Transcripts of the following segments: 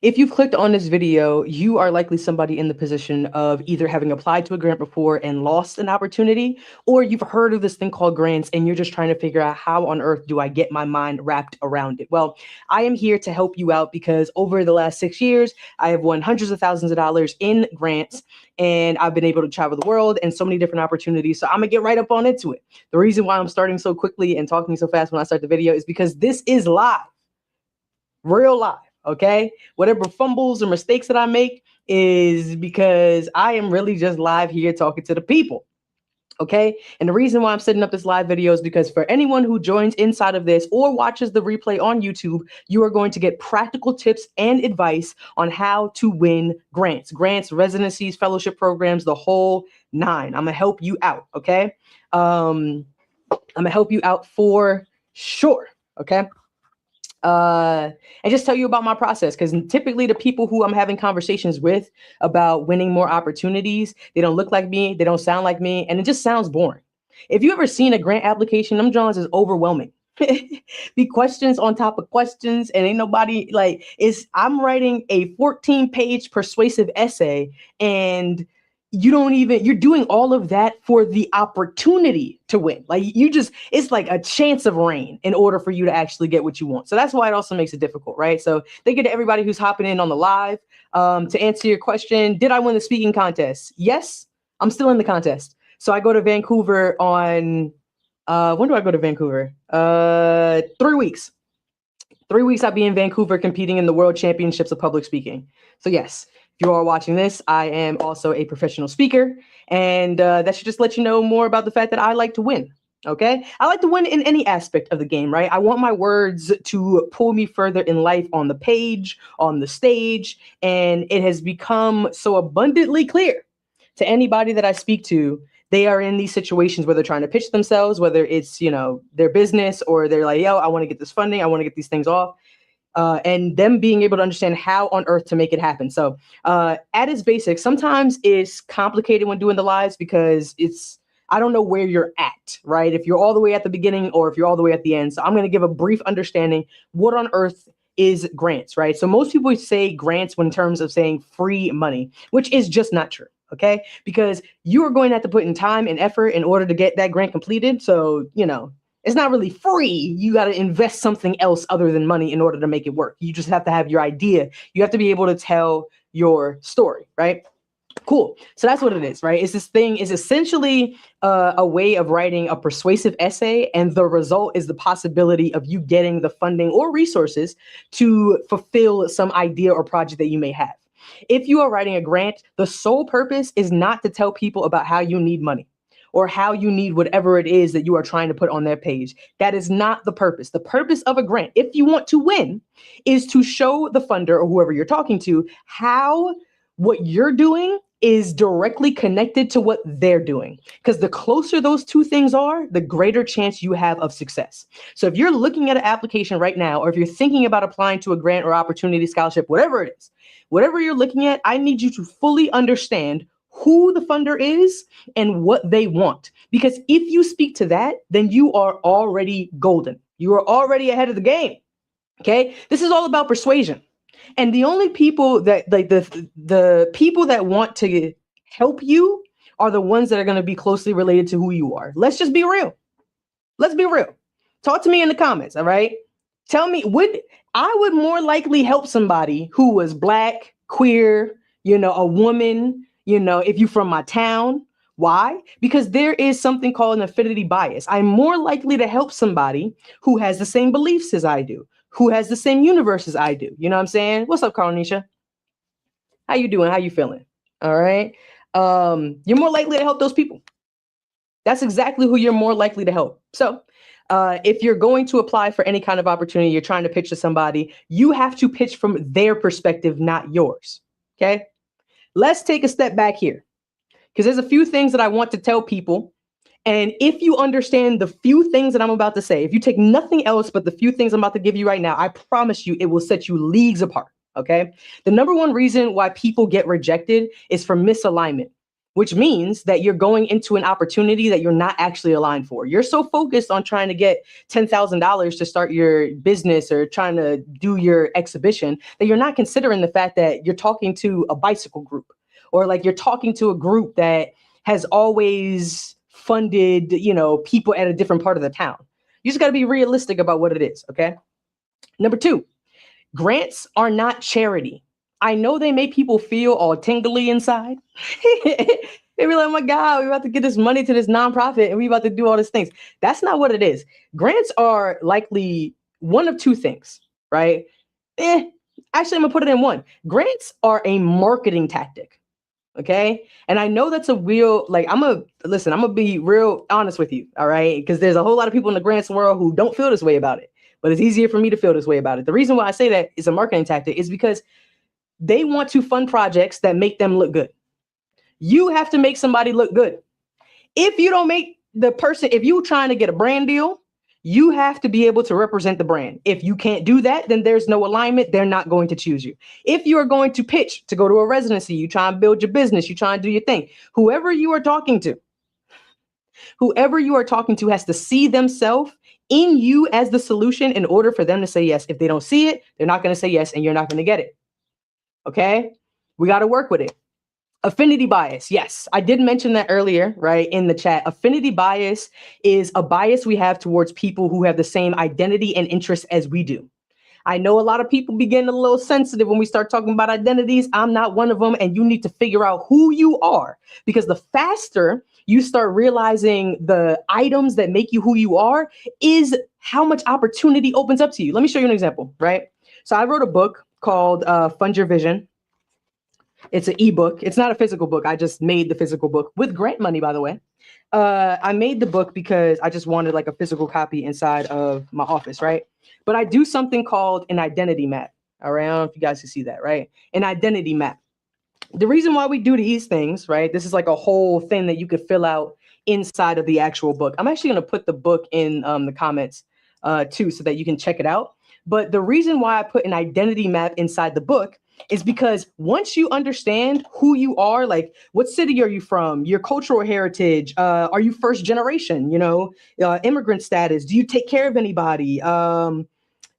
If you've clicked on this video, you are likely somebody in the position of either having applied to a grant before and lost an opportunity, or you've heard of this thing called grants and you're just trying to figure out how on earth do I get my mind wrapped around it. Well, I am here to help you out because over the last 6 years, I have won hundreds of thousands of dollars in grants and I've been able to travel the world and so many different opportunities. So I'm gonna get right up on into it. The reason why I'm starting so quickly and talking so fast when I start the video is because this is live, real live. Okay, whatever fumbles or mistakes that I make is because I am really just live here talking to the people. Okay, and the reason why I'm setting up this live video is because for anyone who joins inside of this or watches the replay on YouTube, you are going to get practical tips and advice on how to win grants, residencies, fellowship programs, the whole nine. I'm gonna help you out. Okay, I'm gonna help you out for sure. Okay. And just tell you about my process, because typically the people who I'm having conversations with about winning more opportunities, they don't look like me, they don't sound like me, and it just sounds boring. If you ever seen a grant application, them Johns is overwhelming. Be questions on top of questions, and ain't nobody like I'm writing a 14-page persuasive essay, and you're doing all of that for the opportunity to win. Like it's like a chance of rain in order for you to actually get what you want. So that's why it also makes it difficult, right? So thank you to everybody who's hopping in on the live. To answer your question, did I win the speaking contest? Yes, I'm still in the contest. So I go to Vancouver on, when do I go to Vancouver? 3 weeks. 3 weeks I'll be in Vancouver competing in the World Championships of Public Speaking. So yes, if you are watching this, I am also a professional speaker, and that should just let you know more about the fact that I like to win. Okay, I like to win in any aspect of the game, right? I want my words to pull me further in life on the page, on the stage, and it has become so abundantly clear to anybody that I speak to. They are in these situations where they're trying to pitch themselves, whether it's, their business, or they're like, yo, I want to get this funding, I want to get these things off. And them being able to understand how on earth to make it happen. So at its basics, sometimes it's complicated when doing the lives because I don't know where you're at, right? If you're all the way at the beginning or if you're all the way at the end. So I'm going to give a brief understanding. What on earth is grants, right? So most people say grants in terms of saying free money, which is just not true. Okay, because you are going to have to put in time and effort in order to get that grant completed. So, it's not really free. You got to invest something else other than money in order to make it work. You just have to have your idea. You have to be able to tell your story, right? Cool. So that's what it is, right? It's essentially a way of writing a persuasive essay, and the result is the possibility of you getting the funding or resources to fulfill some idea or project that you may have. If you are writing a grant, the sole purpose is not to tell people about how you need money or how you need whatever it is that you are trying to put on their page. That is not the purpose. The purpose of a grant, if you want to win, is to show the funder or whoever you're talking to how what you're doing is directly connected to what they're doing. Because the closer those two things are, the greater chance you have of success. So if you're looking at an application right now, or if you're thinking about applying to a grant or opportunity scholarship, whatever it is, whatever you're looking at, I need you to fully understand who the funder is and what they want. Because if you speak to that, then you are already golden. You are already ahead of the game. Okay, this is all about persuasion. And the only people that the people that want to help you are the ones that are going to be closely related to who you are. Let's just be real. Let's be real. Talk to me in the comments. All right. Tell me, I would more likely help somebody who was Black, queer, a woman, if you're from my town. Why? Because there is something called an affinity bias. I'm more likely to help somebody who has the same beliefs as I do, who has the same universe as I do. You know what I'm saying? What's up, Carlisha? How you doing? How you feeling? All right. You're more likely to help those people. That's exactly who you're more likely to help. So if you're going to apply for any kind of opportunity, you're trying to pitch to somebody, you have to pitch from their perspective, not yours. Okay. Let's take a step back here, because there's a few things that I want to tell people. And if you understand the few things that I'm about to say, if you take nothing else but the few things I'm about to give you right now, I promise you it will set you leagues apart. Okay. The number one reason why people get rejected is for misalignment. which means that you're going into an opportunity that you're not actually aligned for. You're so focused on trying to get $10,000 to start your business or trying to do your exhibition that you're not considering the fact that you're talking to a bicycle group, or like you're talking to a group that has always funded, people at a different part of the town. You just got to be realistic about what it is. Okay. Number two, grants are not charity. I know they make people feel all tingly inside. They be like, oh my God, we're about to get this money to this nonprofit and we about to do all these things. That's not what it is. Grants are likely one of two things, right? Actually, I'm gonna put it in one. Grants are a marketing tactic. Okay. And I know that's a real, like, I'm gonna be real honest with you. All right. Because there's a whole lot of people in the grants world who don't feel this way about it, but it's easier for me to feel this way about it. The reason why I say that it's a marketing tactic is because they want to fund projects that make them look good. You have to make somebody look good. If you don't make if you're trying to get a brand deal, you have to be able to represent the brand. If you can't do that, then there's no alignment. They're not going to choose you. If you are going to pitch to go to a residency, you try and build your business, you try and do your thing. Whoever you are talking to has to see themselves in you as the solution in order for them to say yes. If they don't see it, they're not going to say yes, and you're not going to get it. Okay? We got to work with it. Affinity bias. Yes, I did mention that earlier, right, in the chat. Affinity bias is a bias we have towards people who have the same identity and interests as we do. I know a lot of people be getting a little sensitive when we start talking about identities. I'm not one of them, and you need to figure out who you are, because the faster you start realizing the items that make you who you are is how much opportunity opens up to you. Let me show you an example, right? So I wrote a book called Fund Your Vision. It's an ebook. It's not a physical book. I just made the physical book with grant money, by the way. I made the book because I just wanted like a physical copy inside of my office, right? But I do something called an identity map. All right, I don't know if you guys can see that, right? An identity map. The reason why we do these things, right? This is like a whole thing that you could fill out inside of the actual book. I'm actually going to put the book in the comments too, so that you can check it out. But the reason why I put an identity map inside the book is because once you understand who you are, like what city are you from, your cultural heritage, are you first generation, immigrant status, do you take care of anybody,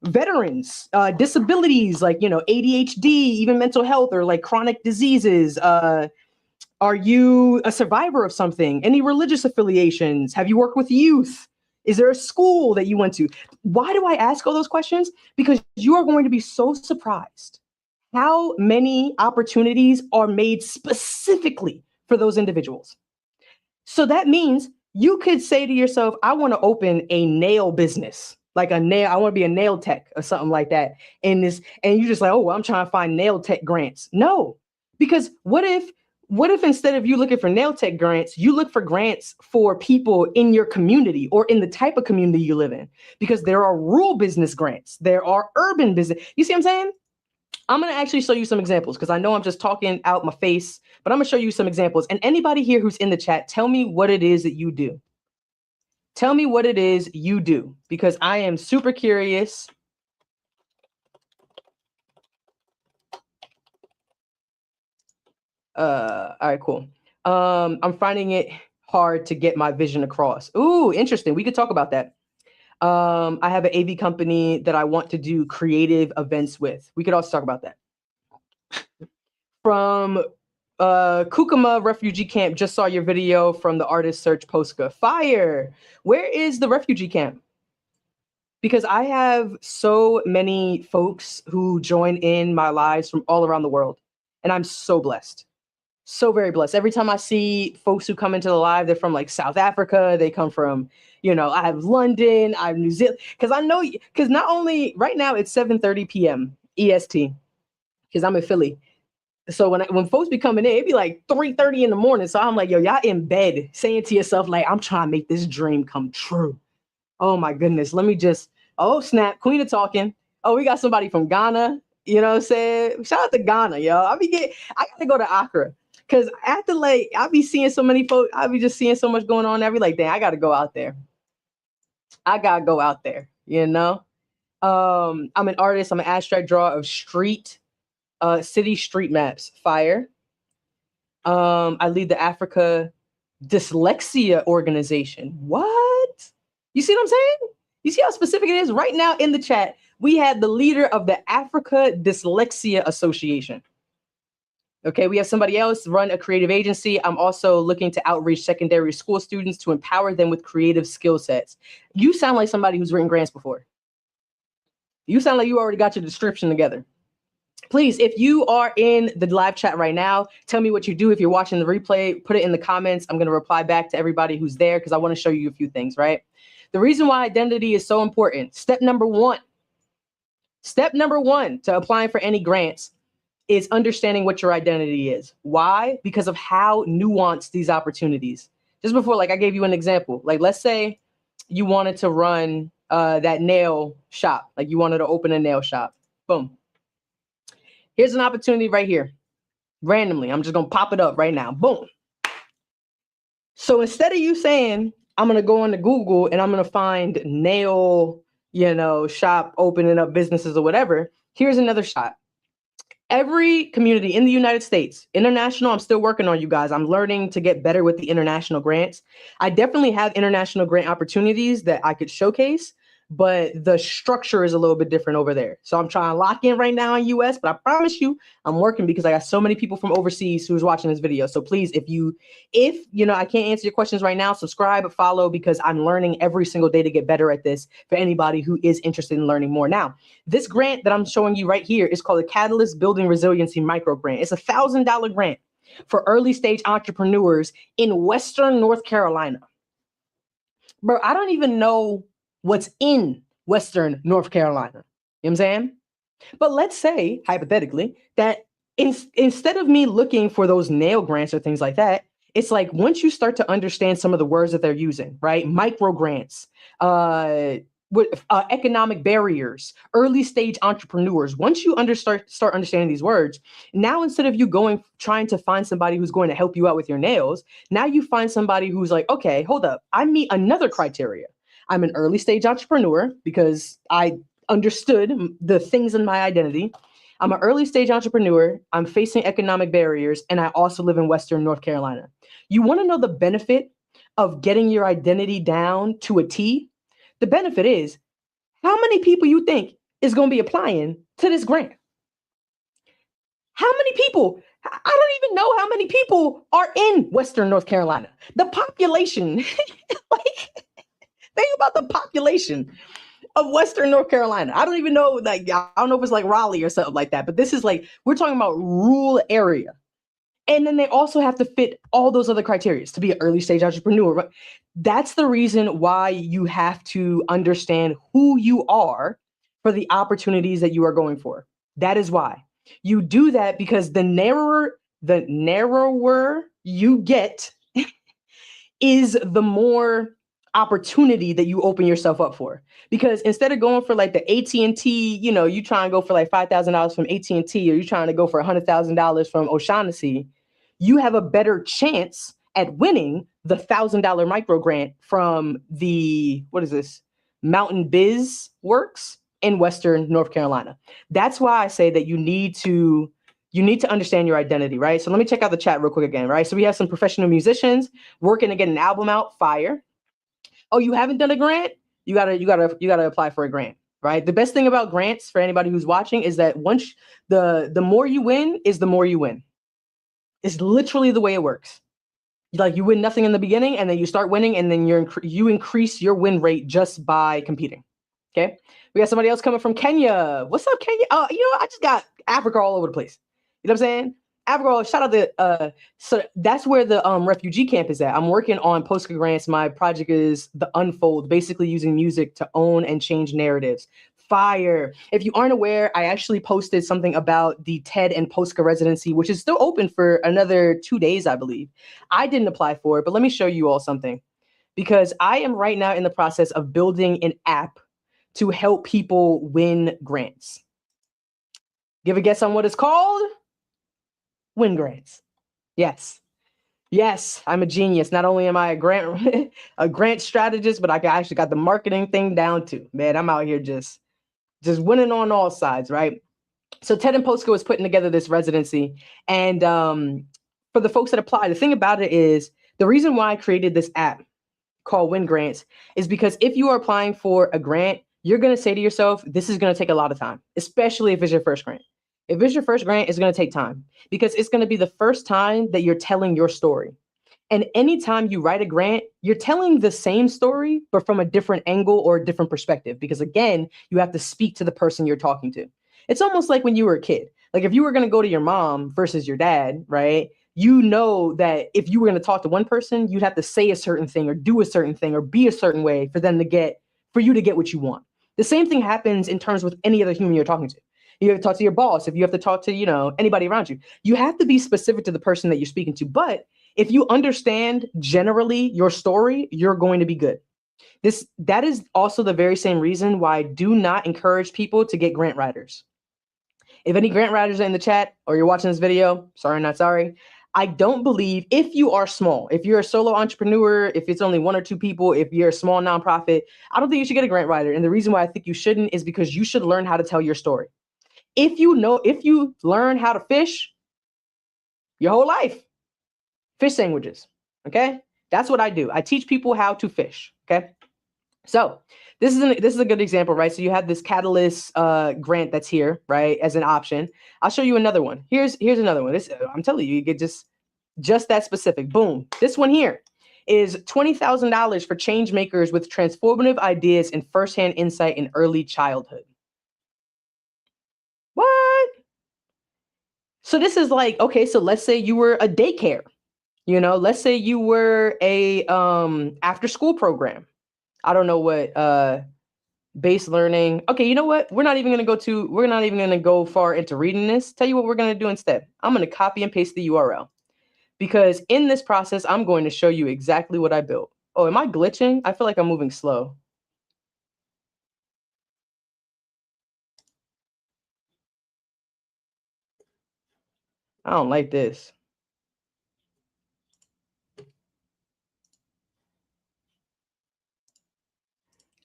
veterans, disabilities, like, ADHD, even mental health or like chronic diseases, are you a survivor of something, any religious affiliations, have you worked with youth? Is there a school that you went to? Why do I ask all those questions? Because you are going to be so surprised how many opportunities are made specifically for those individuals. So that means you could say to yourself, I want to open a nail business, like I want to be a nail tech or something like that. And you're just like, oh, well, I'm trying to find nail tech grants. No, because what if instead of you looking for nail tech grants, you look for grants for people in your community or in the type of community you live in? Because there are rural business grants, there are urban business. You see what I'm saying? I'm going to actually show you some examples because I know I'm just talking out my face, but I'm going to show you some examples. And anybody here who's in the chat, tell me what it is that you do. Tell me what it is you do, because I am super curious. All right, cool. I'm finding it hard to get my vision across. Ooh, interesting. We could talk about that. I have an AV company that I want to do creative events with. We could also talk about that. From Kukuma refugee camp, just saw your video from the artist search Posca. Fire. Where is the refugee camp? Because I have so many folks who join in my lives from all around the world, and I'm so blessed. So very blessed. Every time I see folks who come into the live, they're from like South Africa. They come from, I have London, I have New Zealand. Because not only right now it's 7:30 p.m. EST, because I'm in Philly. So when folks be coming in, it'd be like 3:30 in the morning. So I'm like, yo, y'all in bed saying to yourself, like, I'm trying to make this dream come true. Oh my goodness. Let me just, oh snap, Queen of talking. Oh, we got somebody from Ghana. You know what I'm saying? Shout out to Ghana, yo. I got to go to Accra. Cause after I be seeing so many folks, I be just seeing so much going on. I be like, dang, I gotta go out there. I'm an artist. I'm an abstract drawer of city street maps. Fire. I lead the Africa Dyslexia Organization. What? You see what I'm saying? You see how specific it is? Right now in the chat, we had the leader of the Africa Dyslexia Association. Okay, we have somebody else run a creative agency. I'm also looking to outreach secondary school students to empower them with creative skill sets. You sound like somebody who's written grants before. You sound like you already got your description together. Please, if you are in the live chat right now, tell me what you do. If you're watching the replay, put it in the comments. I'm going to reply back to everybody who's there because I want to show you a few things, right? The reason why identity is so important. Step number one to applying for any grants is understanding what your identity is. Why? Because of how nuanced these opportunities. Just before, like I gave you an example. Like, let's say you wanted to run that nail shop. Like you wanted to open a nail shop. Boom. Here's an opportunity right here. Randomly, I'm just going to pop it up right now. Boom. So instead of you saying, I'm going to go into Google and I'm going to find nail, shop opening up businesses or whatever, here's another shot. Every community in the United States, international, I'm still working on, you guys. I'm learning to get better with the international grants. I definitely have international grant opportunities that I could showcase, but the structure is a little bit different over there. So I'm trying to lock in right now in US, but I promise you I'm working because I got so many people from overseas who's watching this video. So please, if I can't answer your questions right now, subscribe, follow, because I'm learning every single day to get better at this for anybody who is interested in learning more. Now, this grant that I'm showing you right here is called the Catalyst Building Resiliency Micro Grant. It's a $1,000 grant for early stage entrepreneurs in Western North Carolina. Bro, I don't even know what's in Western North Carolina. You know what I'm saying? But let's say, hypothetically, that instead of me looking for those nail grants or things like that, it's like once you start to understand some of the words that they're using, right? Micro grants, economic barriers, early stage entrepreneurs. Once you start understanding these words, now instead of you trying to find somebody who's going to help you out with your nails, now you find somebody who's like, okay, hold up, I meet another criteria. I'm an early stage entrepreneur because I understood the things in my identity. I'm an early stage entrepreneur. I'm facing economic barriers, and I also live in Western North Carolina. You want to know the benefit of getting your identity down to a T? The benefit is how many people you think is going to be applying to this grant? How many people? I don't even know how many people are in Western North Carolina. The population, think about the population of Western North Carolina. I don't even know, I don't know if it's like Raleigh or something like that, but this is we're talking about rural area. And then they also have to fit all those other criteria to be an early stage entrepreneur. That's the reason why you have to understand who you are for the opportunities that you are going for. That is why. You do that because the narrower you get is the more opportunity that you open yourself up for. Because instead of going for the AT&T, you try and go for $5,000 from AT&T, or you trying to go for $100,000 from O'Shaughnessy, you have a better chance at winning the $1,000 micro grant from the, Mountain Biz Works in Western North Carolina. That's why I say that you need to understand your identity, right? So let me check out the chat real quick again, right? So we have some professional musicians working to get an album out, fire. Oh, you haven't done a grant? You gotta apply for a grant, right? The best thing about grants for anybody who's watching is that once the more you win is the more you win. It's literally the way it works. You win nothing in the beginning, and then you start winning, and then you increase your win rate just by competing. Okay, we got somebody else coming from Kenya. What's up, Kenya? I just got Africa all over the place. You know what I'm saying? Africa, shout out to so that's where the refugee camp is at. I'm working on Posca grants. My project is The Unfold, basically using music to own and change narratives. Fire. If you aren't aware, I actually posted something about the TED and Posca residency, which is still open for another 2 days, I believe. I didn't apply for it, but let me show you all something, because I am right now in the process of building an app to help people win grants. Give a guess on what it's called? Win grants. Yes, I'm a genius. Not only am I a grant strategist, but I actually got the marketing thing down too. Man, I'm out here just winning on all sides, right? So TED and Posca was putting together this residency, and for the folks that apply, the thing about it is the reason why I created this app called Win Grants is because if you are applying for a grant, you're going to say to yourself, this is going to take a lot of time, especially if it's your first grant. If it's your first grant, it's going to take time because it's going to be the first time that you're telling your story. And anytime you write a grant, you're telling the same story, but from a different angle or a different perspective. Because again, you have to speak to the person you're talking to. It's almost like when you were a kid. Like if you were going to go to your mom versus your dad, right? You know that if you were going to talk to one person, you'd have to say a certain thing or do a certain thing or be a certain way for you to get what you want. The same thing happens in terms with any other human you're talking to. You have to talk to your boss. If you have to talk to, anybody around you, you have to be specific to the person that you're speaking to. But if you understand generally your story, you're going to be good. That is also the very same reason why I do not encourage people to get grant writers. If any grant writers are in the chat or you're watching this video, sorry, not sorry. I don't believe if you are small, if you're a solo entrepreneur, if it's only one or two people, if you're a small nonprofit, I don't think you should get a grant writer. And the reason why I think you shouldn't is because you should learn how to tell your story. If you learn how to fish your whole life, fish sandwiches, okay? That's what I do. I teach people how to fish, okay? So this is a good example, right? So you have this Catalyst grant that's here, right, as an option. I'll show you another one. Here's another one. I'm telling you, you get just that specific. Boom. This one here is $20,000 for change makers with transformative ideas and firsthand insight in early childhood. What? So this is like, okay, so let's say you were a daycare. Let's say you were a after school program. I don't know what base learning. Okay, you know what? We're not even going to go far into reading this. Tell you what we're going to do instead. I'm going to copy and paste the URL because in this process, I'm going to show you exactly what I built. Oh, am I glitching? I feel like I'm moving slow. I don't like this.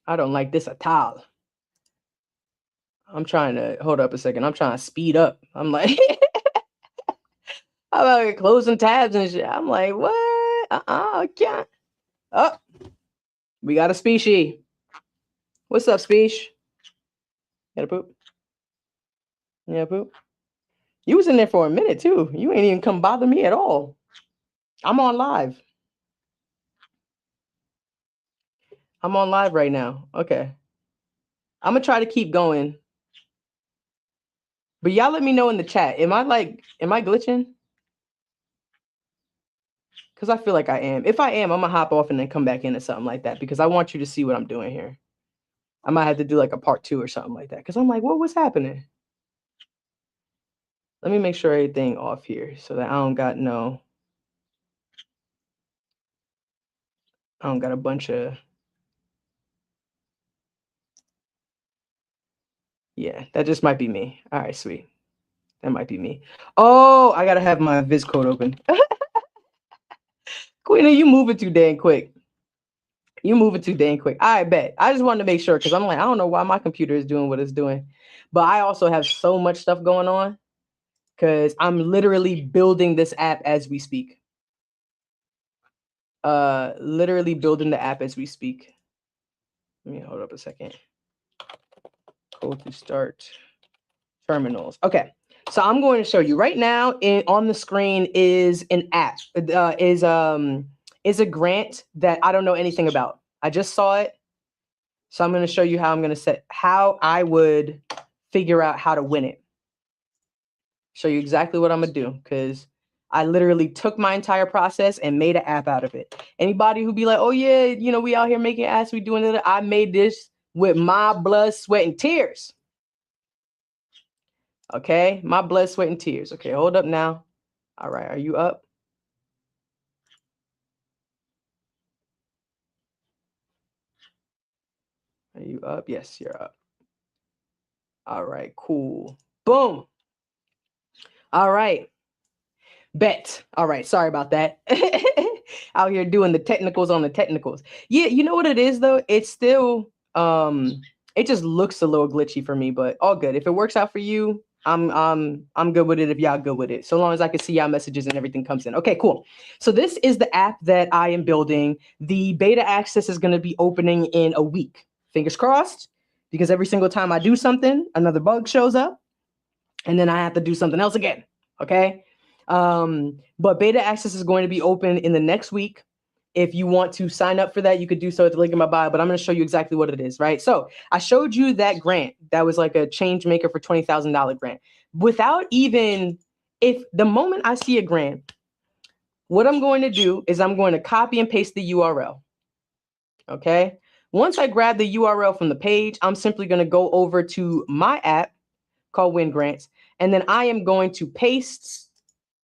I don't like this at all. I'm trying to hold up a second. I'm trying to speed up. I'm like, I'm out here closing tabs and shit. I'm like, what? I can't. Oh, we got a species. What's up, species? Gotta poop? Yeah, poop. You was in there for a minute too. You ain't even come bother me at all. I'm on live. I'm on live right now. Okay. I'm gonna try to keep going. But y'all let me know in the chat. Am I glitching? Because I feel like I am. If I am, I'm gonna hop off and then come back in or something like that because I want you to see what I'm doing here. I might have to do like a part 2 or something like that because I'm like, what's happening? Let me make sure everything off here so that I don't got a bunch of. Yeah, that just might be me. All right, sweet. That might be me. Oh, I gotta have my Viz code open. Queena, you moving too dang quick. You moving too dang quick. I bet. I just wanted to make sure because I'm like, I don't know why my computer is doing what it's doing. But I also have so much stuff going on because I'm literally building this app as we speak. Literally building the app as we speak. Let me hold up a second. Code to start terminals. Okay. So I'm going to show you right now on the screen is an app, is a grant that I don't know anything about. I just saw it. So I'm going to show you how I would figure out how to win it. Show you exactly what I'm going to do because I literally took my entire process and made an app out of it. Anybody who be like, oh yeah, we out here making apps, we doing it. I made this with my blood, sweat, and tears. Okay, my blood, sweat, and tears. Okay, hold up now. All right, are you up? Are you up? Yes, you're up. All right, cool. Boom. All right. Bet. All right, sorry about that. Out here doing the technicals on the technicals. Yeah, you know what it is though? It's still it just looks a little glitchy for me, but all good. If it works out for you, I'm good with it if y'all good with it. So long as I can see y'all messages and everything comes in. Okay, cool. So this is the app that I am building. The beta access is going to be opening in a week. Fingers crossed, because every single time I do something, another bug shows up, and then I have to do something else again. Okay. But beta access is going to be open in the next week. If you want to sign up for that, you could do so at the link in my bio, but I'm going to show you exactly what it is, right? So I showed you that grant that was like a change maker for $20,000 grant. Without even, if the moment I see a grant, what I'm going to do is I'm going to copy and paste the URL. Okay. Once I grab the URL from the page, I'm simply going to go over to my app called Win Grants, and then I am going to paste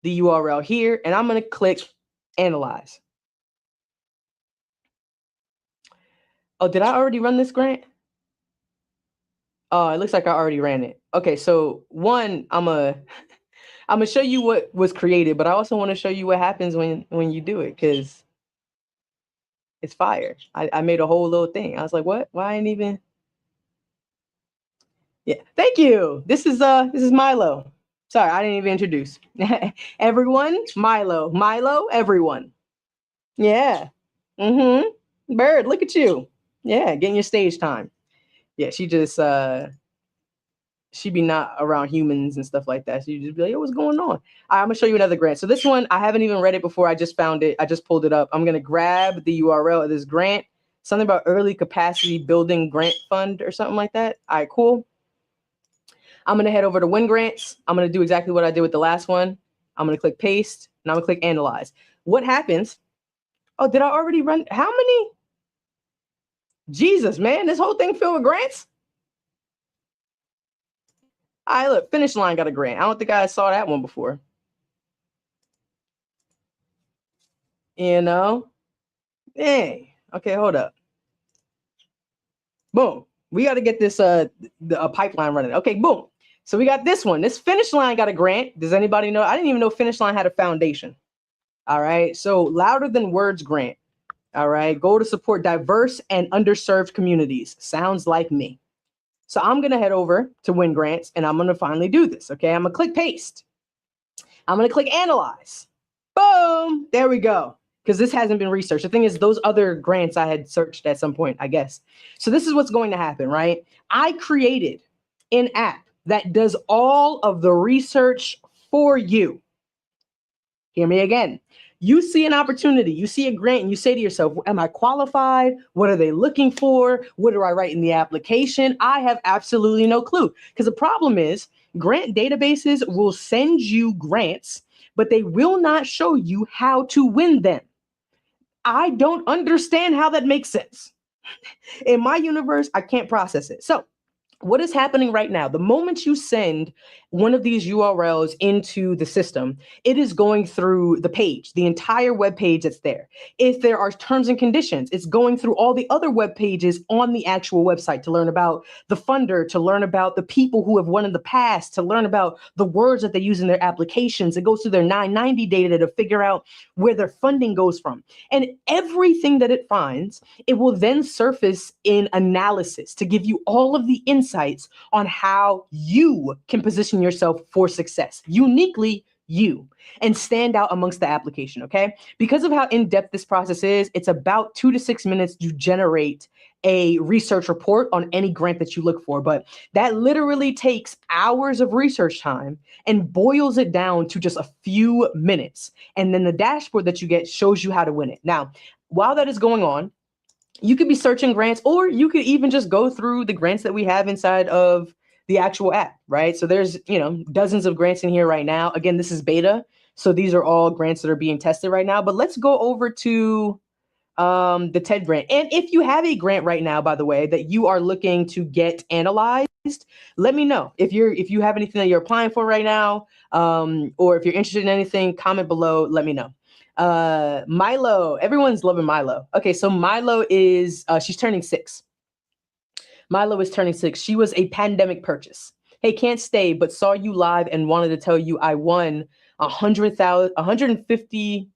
the URL here, and I'm going to click Analyze. Oh, did I already run this grant? Oh, it looks like I already ran it. Okay, so one, I'm gonna show you what was created, but I also want to show you what happens when you do it, because it's fire. I made a whole little thing. I was like, what? Why ain't even? Yeah, thank you. This is Milo. Sorry, I didn't even introduce everyone. Milo, everyone. Yeah. Mm-hmm. Bird, look at you. Yeah, getting your stage time. Yeah, she just she be not around humans and stuff like that. So you just be like, yo, what's going on? I'm gonna show you another grant. So this one, I haven't even read it before. I just found it. I just pulled it up. I'm gonna grab the URL of this grant. Something about early capacity building grant fund or something like that. All right, cool. I'm gonna head over to Win Grants. I'm gonna do exactly what I did with the last one. I'm gonna click paste and I'm gonna click analyze. What happens? Oh, did I already run? How many? Jesus, man, this whole thing filled with grants? All right, look, Finish Line got a grant. I don't think I saw that one before. You know? Hey, okay, hold up. Boom. We got to get this a pipeline running. Okay, boom. So we got this one. This Finish Line got a grant. Does anybody know? I didn't even know Finish Line had a foundation. All right. So Louder Than Words grant. All right. Go to support diverse and underserved communities. Sounds like me. So I'm going to head over to Win Grants and I'm going to finally do this. Okay. I'm going to click paste. I'm going to click analyze. Boom. There we go. Because this hasn't been researched. The thing is, those other grants I had searched at some point, I guess. So this is what's going to happen, right? I created an app that does all of the research for you. Hear me again. You see an opportunity, you see a grant, and you say to yourself, am I qualified? What are they looking for? What do I write in the application? I have absolutely no clue. Because the problem is, grant databases will send you grants, but they will not show you how to win them. I don't understand how that makes sense. In my universe, I can't process it. So what is happening right now? The moment you send one of these URLs into the system, it is going through the page, the entire web page that's there. If there are terms and conditions, it's going through all the other web pages on the actual website to learn about the funder, to learn about the people who have won in the past, to learn about the words that they use in their applications. It goes through their 990 data to figure out where their funding goes from. And everything that it finds, it will then surface in analysis to give you all of the insights on how you can position yourself for success, uniquely you, and stand out amongst the application, okay? Because of how in-depth this process is, it's about 2 to 6 minutes to generate a research report on any grant that you look for. But that literally takes hours of research time and boils it down to just a few minutes. And then the dashboard that you get shows you how to win it. Now, while that is going on, you could be searching grants, or you could even just go through the grants that we have inside of the actual app, right? So there's, dozens of grants in here right now. Again, this is beta. So these are all grants that are being tested right now. But let's go over to the TED grant. And if you have a grant right now, by the way, that you are looking to get analyzed, let me know. If you have anything that you're applying for right now, or if you're interested in anything, comment below, let me know. Milo, everyone's loving Milo. Okay, so Milo is she's turning 6. Milo is turning 6. She was a pandemic purchase. Hey, can't stay, but saw you live and wanted to tell you I won $100,500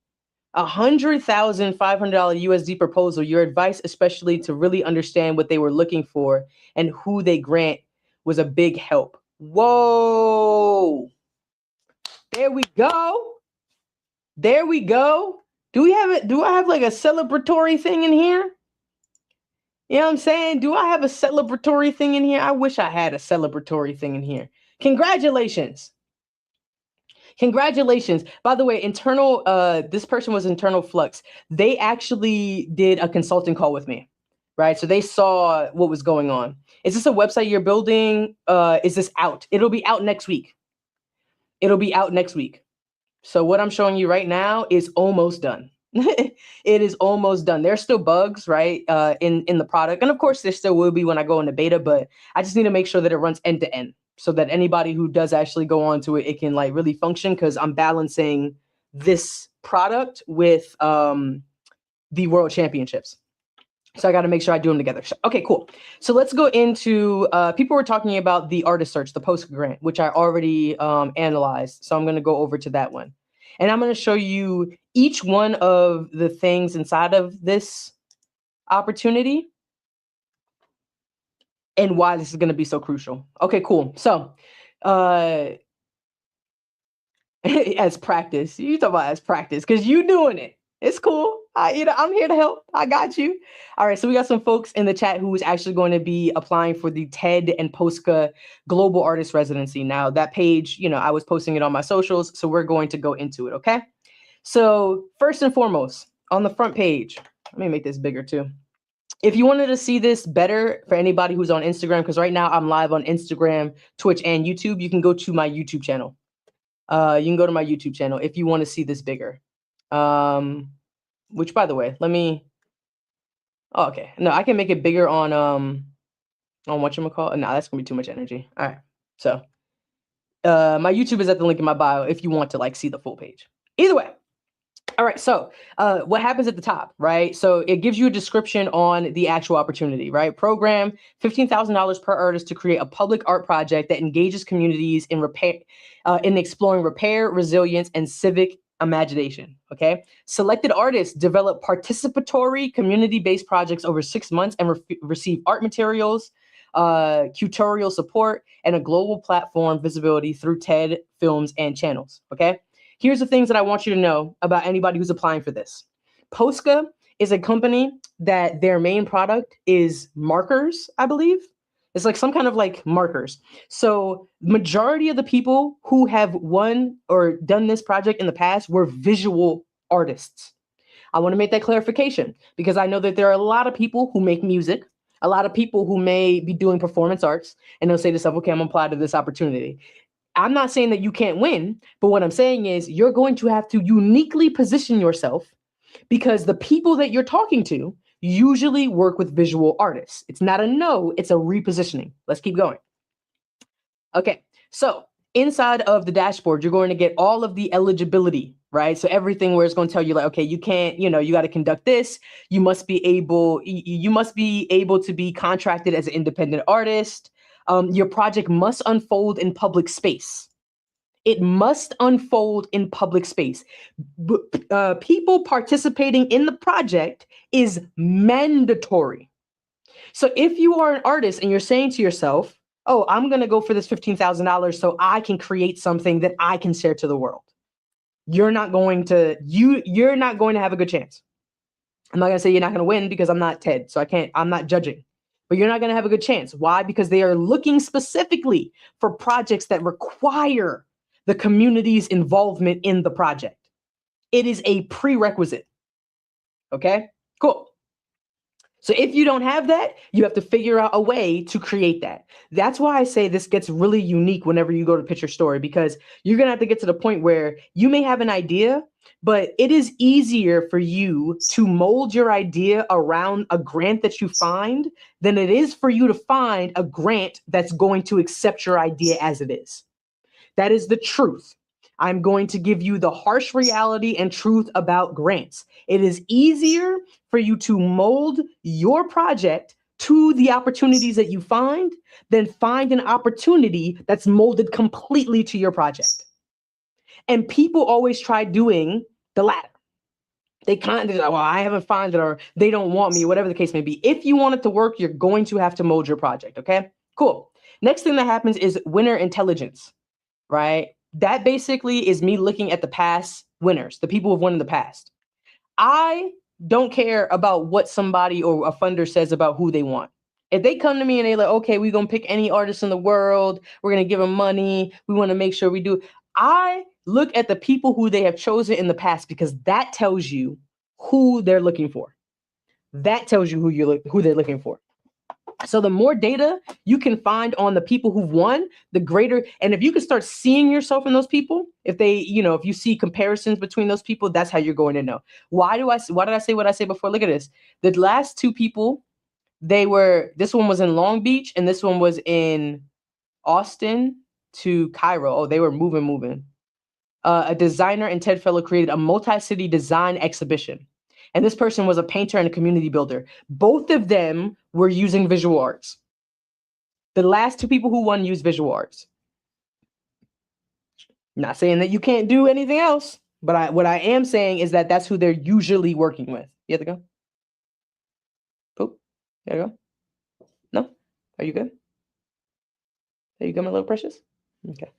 USD proposal. Your advice, especially to really understand what they were looking for and who they grant, was a big help. Whoa. There we go. There we go. Do we have it? Do I have like a celebratory thing in here? You know what I'm saying? Do I have a celebratory thing in here? I wish I had a celebratory thing in here. Congratulations. Congratulations. By the way, this person was Internal Flux. They actually did a consulting call with me, right? So they saw what was going on. Is this a website you're building? Is this out? It'll be out next week. It'll be out next week. So what I'm showing you right now is almost done. It is almost done. There's still bugs, right, in the product. And of course, there still will be when I go into beta, but I just need to make sure that it runs end to end so that anybody who does actually go onto it, it can like really function, because I'm balancing this product with the World Championships. So I got to make sure I do them together. Okay, cool. So let's go into, people were talking about the artist search, the Posca grant, which I already analyzed. So I'm going to go over to that one. And I'm going to show you each one of the things inside of this opportunity and why this is going to be so crucial. Okay, cool. So as practice, you talk about as practice because you doing it. It's cool. I'm here to help. I got you. All right. So we got some folks in the chat who is actually going to be applying for the TED and Posca Global Artist Residency. Now that page, I was posting it on my socials, so we're going to go into it. Okay. So first and foremost, on the front page, let me make this bigger too. If you wanted to see this better for anybody who's on Instagram, because right now I'm live on Instagram, Twitch, and YouTube, you can go to my YouTube channel. You can go to my YouTube channel if you want to see this bigger. Which, by the way, oh, okay. No, I can make it bigger on whatchamacallit. No, that's gonna be too much energy. All right. So my YouTube is at the link in my bio if you want to like see the full page. Either way. All right. So what happens at the top, right? So it gives you a description on the actual opportunity, right? Program $15,000 per artist to create a public art project that engages communities in exploring repair, resilience, and civic imagination. Okay. Selected artists develop participatory community-based projects over 6 months and receive art materials, tutorial support, and a global platform visibility through TED films and channels. Okay. Here's the things that I want you to know about anybody who's applying for this. Posca is a company that their main product is markers, I believe. It's like some kind of like markers. So majority of the people who have won or done this project in the past were visual artists. I want to make that clarification because I know that there are a lot of people who make music, a lot of people who may be doing performance arts, and they'll say to themselves, okay, I'm gonna apply to this opportunity. I'm not saying that you can't win, but what I'm saying is you're going to have to uniquely position yourself because the people that you're talking to usually work with visual artists. It's not a no, it's a repositioning. Let's keep going. Okay, so inside of the dashboard, you're going to get all of the eligibility, right? So everything where it's going to tell you like, okay, you can't, you got to conduct this. You must be able to be contracted as an independent artist. Your project must unfold in public space. It must unfold in public space. People participating in the project is mandatory. So if you are an artist and you're saying to yourself, oh, I'm going to go for this $15,000 so I can create something that I can share to the world, you're not going to have a good chance. I'm not going to say you're not going to win because I'm not TED, so I'm not judging. But you're not going to have a good chance. Why? Because they are looking specifically for projects that require the community's involvement in the project. It is a prerequisite. Okay, cool. So if you don't have that, you have to figure out a way to create that. That's why I say this gets really unique whenever you go to pitch your story, because you're going to have to get to the point where you may have an idea, but it is easier for you to mold your idea around a grant that you find than it is for you to find a grant that's going to accept your idea as it is. That is the truth. I'm going to give you the harsh reality and truth about grants. It is easier for you to mold your project to the opportunities that you find than find an opportunity that's molded completely to your project. And people always try doing the latter. They kind of like, well, I haven't found it, or they don't want me, whatever the case may be. If you want it to work, you're going to have to mold your project. Okay, cool. Next thing that happens is winner intelligence, right? That basically is me looking at the past winners, the people who've won in the past. I don't care about what somebody or a funder says about who they want. If they come to me and they're like, okay, we're going to pick any artist in the world, we're going to give them money, we want to make sure we do. I look at the people who they have chosen in the past because that tells you who they're looking for. That tells you who they're looking for. So the more data you can find on the people who've won, the greater. And if you can start seeing yourself in those people, if you see comparisons between those people, that's how you're going to know. Why did I say what I said before? Look at this. The last two people, this one was in Long Beach and this one was in Austin to Cairo. Oh, they were moving. A designer and TED Fellow created a multi-city design exhibition. And this person was a painter and a community builder. Both of them were using visual arts. The last two people who won used visual arts. Not saying that you can't do anything else, but what I am saying is that that's who they're usually working with. You have to go? Poop. There you go. No? Are you good? Are you good, my little precious? Okay.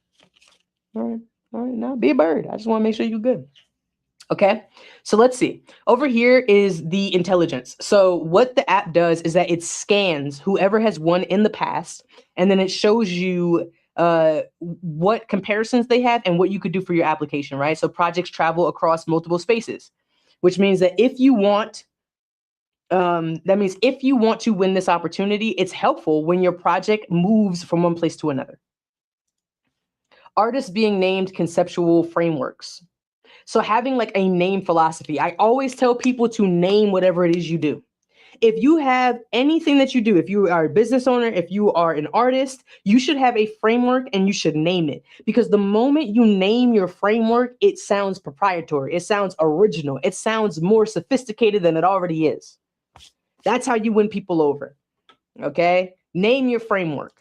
All right. Now be a bird. I just want to make sure you're good. Okay, so let's see. Over here is the intelligence. So what the app does is that it scans whoever has won in the past, and then it shows you what comparisons they have and what you could do for your application, right? So projects travel across multiple spaces, which means that if you want, to win this opportunity, it's helpful when your project moves from one place to another. Artists being named conceptual frameworks. So having like a name philosophy, I always tell people to name whatever it is you do. If you have anything that you do, if you are a business owner, if you are an artist, you should have a framework and you should name it. Because the moment you name your framework, it sounds proprietary. It sounds original. It sounds more sophisticated than it already is. That's how you win people over. Okay? Name your framework.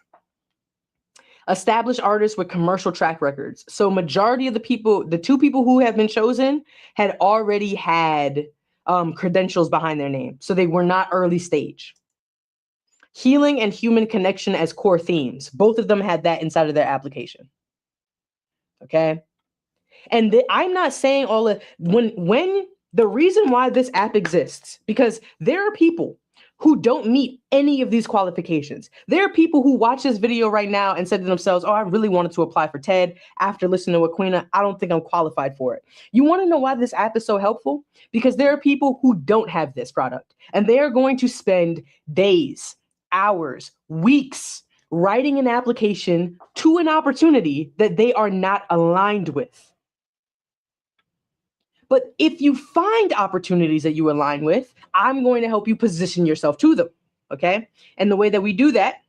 Established artists with commercial track records. So majority of the two people who have been chosen had already had credentials behind their name. So they were not early stage. Healing and human connection as core themes. Both of them had that inside of their application. Okay. And I'm not saying when the reason why this app exists, because there are people who don't meet any of these qualifications. There are people who watch this video right now and said to themselves, oh, I really wanted to apply for TED. After listening to Aquina, I don't think I'm qualified for it. You want to know why this app is so helpful? Because there are people who don't have this product, and they are going to spend days, hours, weeks writing an application to an opportunity that they are not aligned with. But if you find opportunities that you align with, I'm going to help you position yourself to them, okay? And the way that we do that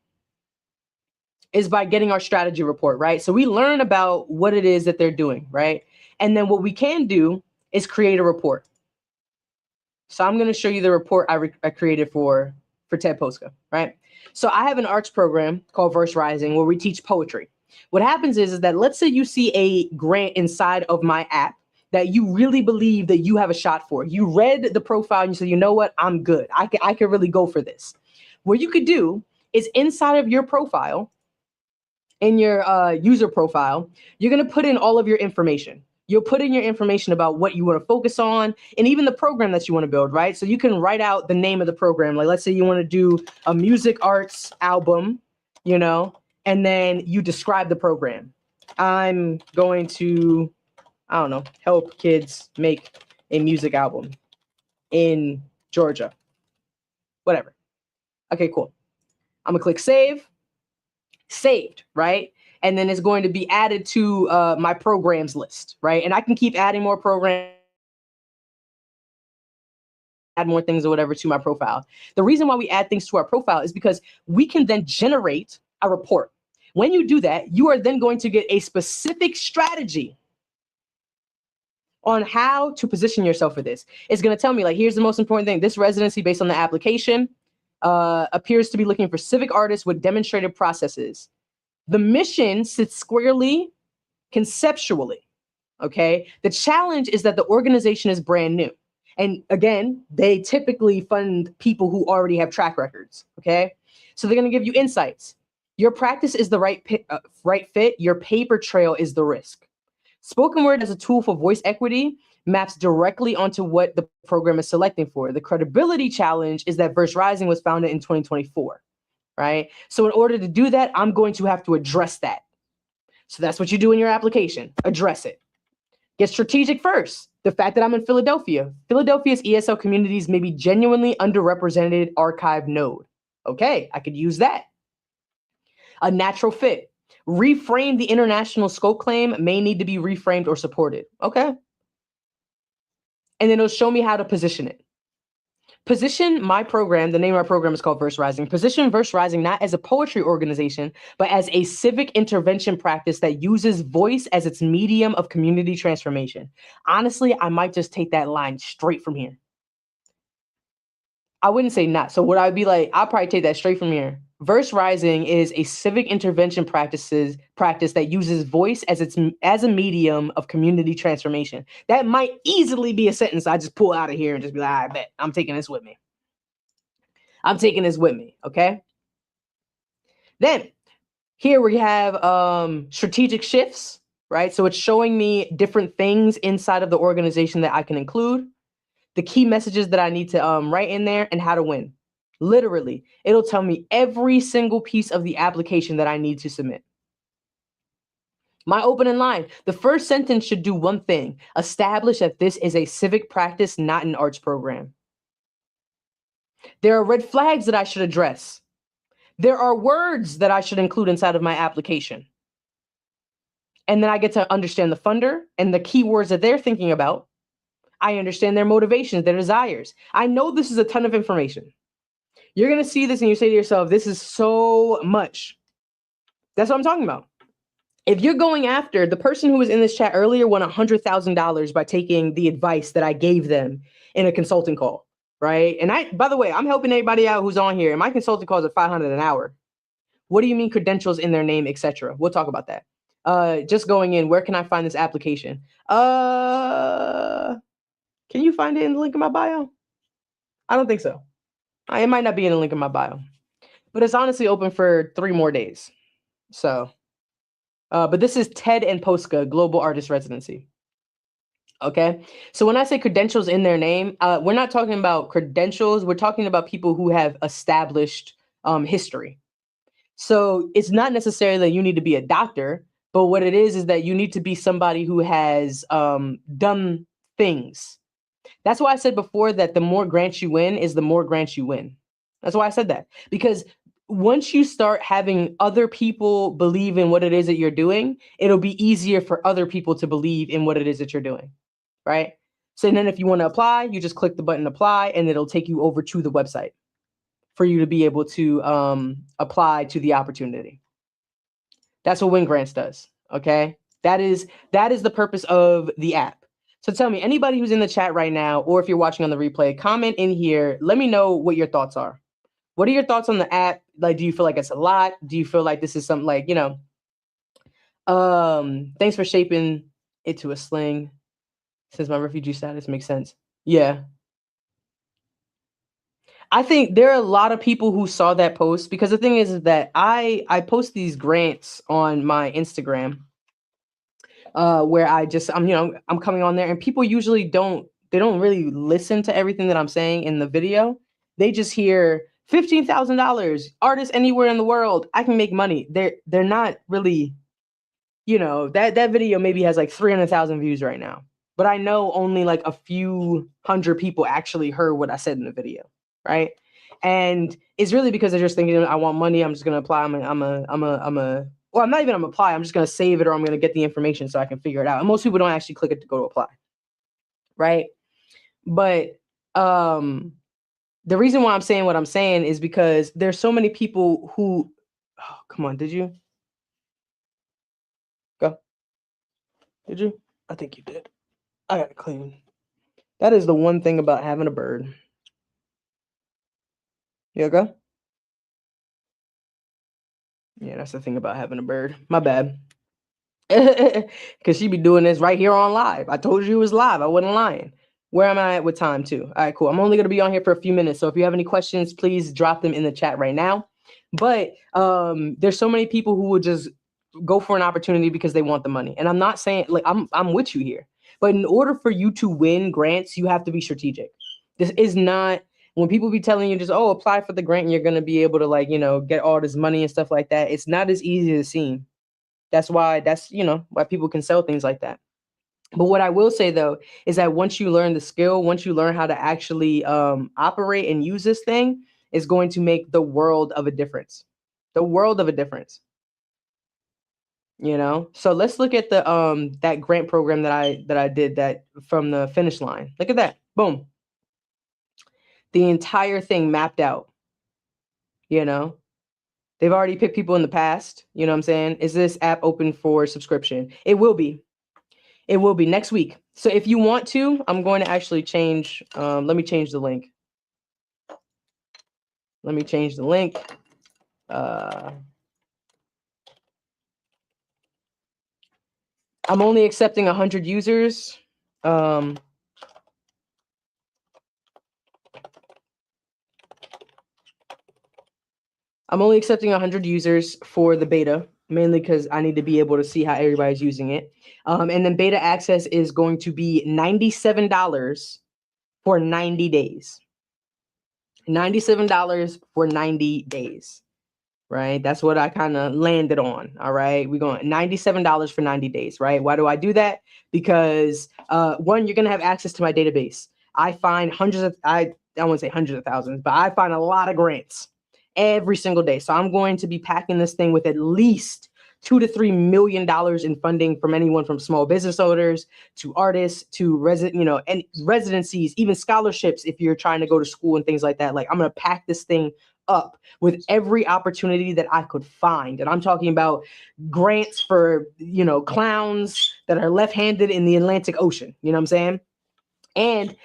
is by getting our strategy report, right? So we learn about what it is that they're doing, right? And then what we can do is create a report. So I'm going to show you the report I created for TED Posca, right? So I have an arts program called Verse Rising where we teach poetry. What happens is that let's say you see a grant inside of my app that you really believe that you have a shot for. You read the profile and you said, you know what, I'm good. I can really go for this. What you could do is inside of your profile, in your user profile, you're going to put in all of your information. You'll put in your information about what you want to focus on and even the program that you want to build, right? So you can write out the name of the program. Like, let's say you want to do a music arts album, and then you describe the program. I'm going to, I don't know, help kids make a music album in Georgia, whatever. Okay, cool. I'm gonna click save, saved, right? And then it's going to be added to my programs list, right? And I can keep adding more programs, add more things or whatever to my profile. The reason why we add things to our profile is because we can then generate a report. When you do that, you are then going to get a specific strategy on how to position yourself for this. It's going to tell me, like, here's the most important thing. This residency based on the application appears to be looking for civic artists with demonstrated processes. The mission sits squarely conceptually, okay? The challenge is that the organization is brand new. And again, they typically fund people who already have track records, okay? So they're going to give you insights. Your practice is the right fit. Your paper trail is the risk. Spoken word as a tool for voice equity maps directly onto what the program is selecting for. The credibility challenge is that Verse Rising was founded in 2024, right? So in order to do that, I'm going to have to address that. So that's what you do in your application. Address it. Get strategic first. The fact that I'm in Philadelphia. Philadelphia's ESL communities may be genuinely underrepresented archive node. Okay, I could use that. A natural fit. Reframe the international scope claim may need to be reframed or supported. Okay. And then it'll show me how to position it. Position my program, the name of our program is called Verse Rising. Position Verse Rising not as a poetry organization, but as a civic intervention practice that uses voice as its medium of community transformation. Honestly, I might just take that line straight from here. I wouldn't say not. So what I'd be like, I'll probably take that straight from here. Verse Rising is a civic intervention practice that uses voice as a medium of community transformation. That might easily be a sentence I just pull out of here and just be like, I bet I'm taking this with me. I'm taking this with me. Okay. Then here we have strategic shifts, right? So it's showing me different things inside of the organization that I can include, the key messages that I need to write in there, and how to win. Literally, it'll tell me every single piece of the application that I need to submit. My opening line, the first sentence should do one thing: establish that this is a civic practice, not an arts program. There are red flags that I should address. There are words that I should include inside of my application. And then I get to understand the funder and the keywords that they're thinking about. I understand their motivations, their desires. I know this is a ton of information. You're going to see this and you say to yourself, this is so much. That's what I'm talking about. If you're going after the person who was in this chat earlier won $100,000 by taking the advice that I gave them in a consulting call, right? And by the way, I'm helping anybody out who's on here. And my consulting calls are $500 an hour. What do you mean credentials in their name, etc.? We'll talk about that. Just going in, where can I find this application? Can you find it in the link in my bio? I don't think so. It might not be in the link in my bio, but it's honestly open for 3 more days. So, but this is TED and POSCA Global Artist Residency. Okay. So when I say credentials in their name, we're not talking about credentials. We're talking about people who have established history. So it's not necessarily that you need to be a doctor, but what it is that you need to be somebody who has done things. That's why I said before that the more grants you win is the more grants you win. That's why I said that, because once you start having other people believe in what it is that you're doing, it'll be easier for other people to believe in what it is that you're doing, right? So then if you want to apply, you just click the button apply and it'll take you over to the website for you to be able to apply to the opportunity. That's what Win Grants does, okay? That is the purpose of the app. So tell me, anybody who's in the chat right now, or if you're watching on the replay, comment in here. Let me know what your thoughts are. What are your thoughts on the app? Like, do you feel like it's a lot? Do you feel like this is something like, thanks for shaping it to a sling since my refugee status makes sense. Yeah. I think there are a lot of people who saw that post, because the thing is that I post these grants on my Instagram. Where I'm coming on there and people usually don't really listen to everything that I'm saying in the video. They just hear $15,000, artists anywhere in the world, I can make money. They're not really, that video maybe has like 300,000 views right now, but I know only like a few hundred people actually heard what I said in the video, right? And it's really because they're just thinking, I want money, I'm just gonna apply, well, I'm not even gonna apply. I'm just gonna save it, or I'm gonna get the information so I can figure it out. And most people don't actually click it to go to apply, right? But the reason why I'm saying what I'm saying is because there's so many people who, oh, come on, did you go? Did you? I think you did. I gotta clean. That is the one thing about having a bird. You go? Yeah, that's the thing about having a bird. My bad. Because she be doing this right here on live. I told you it was live. I wasn't lying. Where am I at with time too? All right, cool. I'm only going to be on here for a few minutes. So if you have any questions, please drop them in the chat right now. But there's so many people who will just go for an opportunity because they want the money. And I'm not saying, like, I'm with you here. But in order for you to win grants, you have to be strategic. This is not when people be telling you just, oh, apply for the grant and you're going to be able to, like, get all this money and stuff like that. It's not as easy as it seems. Why people can sell things like that. But what I will say, though, is that once you learn the skill, once you learn how to actually operate and use this thing, is going to make the world of a difference. The world of a difference. So let's look at the that grant program that I did that from the finish line. Look at that. Boom. The entire thing mapped out. They've already picked people in the past. You know what I'm saying? Is this app open for subscription? It will be. It will be next week. So if you want to, I'm going to actually change. Let me change the link. Let me change the link. I'm only accepting 100 users. I'm only accepting 100 users for the beta, mainly because I need to be able to see how everybody's using it. And then beta access is going to be $97 for 90 days. $97 for 90 days, right? That's what I kind of landed on. All right. We're going $97 for 90 days, right? Why do I do that? Because one, you're going to have access to my database. I find I won't say hundreds of thousands, but I find a lot of grants every single day. So I'm going to be packing this thing with at least $2 to $3 million in funding from anyone from small business owners to artists to and residencies, even scholarships if you're trying to go to school and things like that. Like, I'm going to pack this thing up with every opportunity that I could find. And I'm talking about grants for, clowns that are left-handed in the Atlantic Ocean. You know what I'm saying? And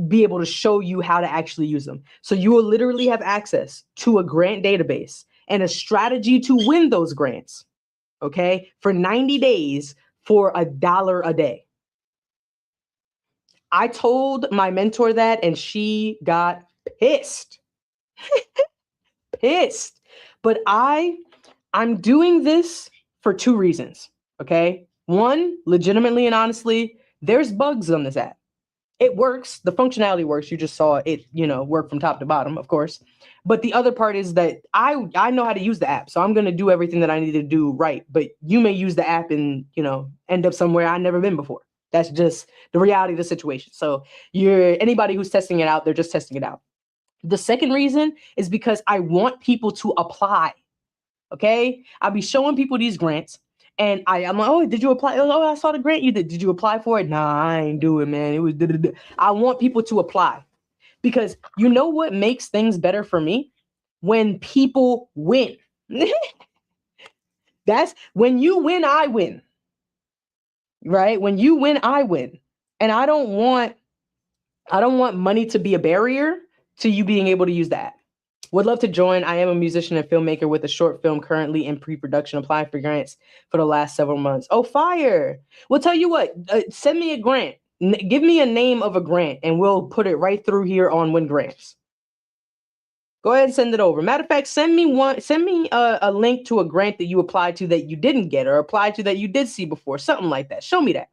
be able to show you how to actually use them. So you will literally have access to a grant database and a strategy to win those grants. Okay, for 90 days for $1 a day. I told my mentor that and she got pissed. Pissed. But I'm doing this for two reasons. Okay. One, legitimately and honestly, there's bugs on this app. It works. The functionality works. You just saw it, work from top to bottom, of course. But the other part is that I know how to use the app. So I'm going to do everything that I need to do right. But you may use the app and, end up somewhere I've never been before. That's just the reality of the situation. So anybody who's testing it out, they're just testing it out. The second reason is because I want people to apply. Okay. I'll be showing people these grants. And I'm like, oh, did you apply? Oh, I saw the grant you did. Did you apply for it? Nah, I ain't do it, man. It was. I want people to apply because you know what makes things better for me? When people win. That's when you win, I win. Right? When you win, I win. And I don't want money to be a barrier to you being able to use that. Would love to join. I am a musician and filmmaker with a short film currently in pre-production. Applying for grants for the last several months. Oh, fire. Well, tell you what, send me a grant. Give me a name of a grant and we'll put it right through here on Win Grants. Go ahead and send it over. Matter of fact, send me a link to a grant that you applied to that you didn't get or applied to that you did see before. Something like that. Show me that.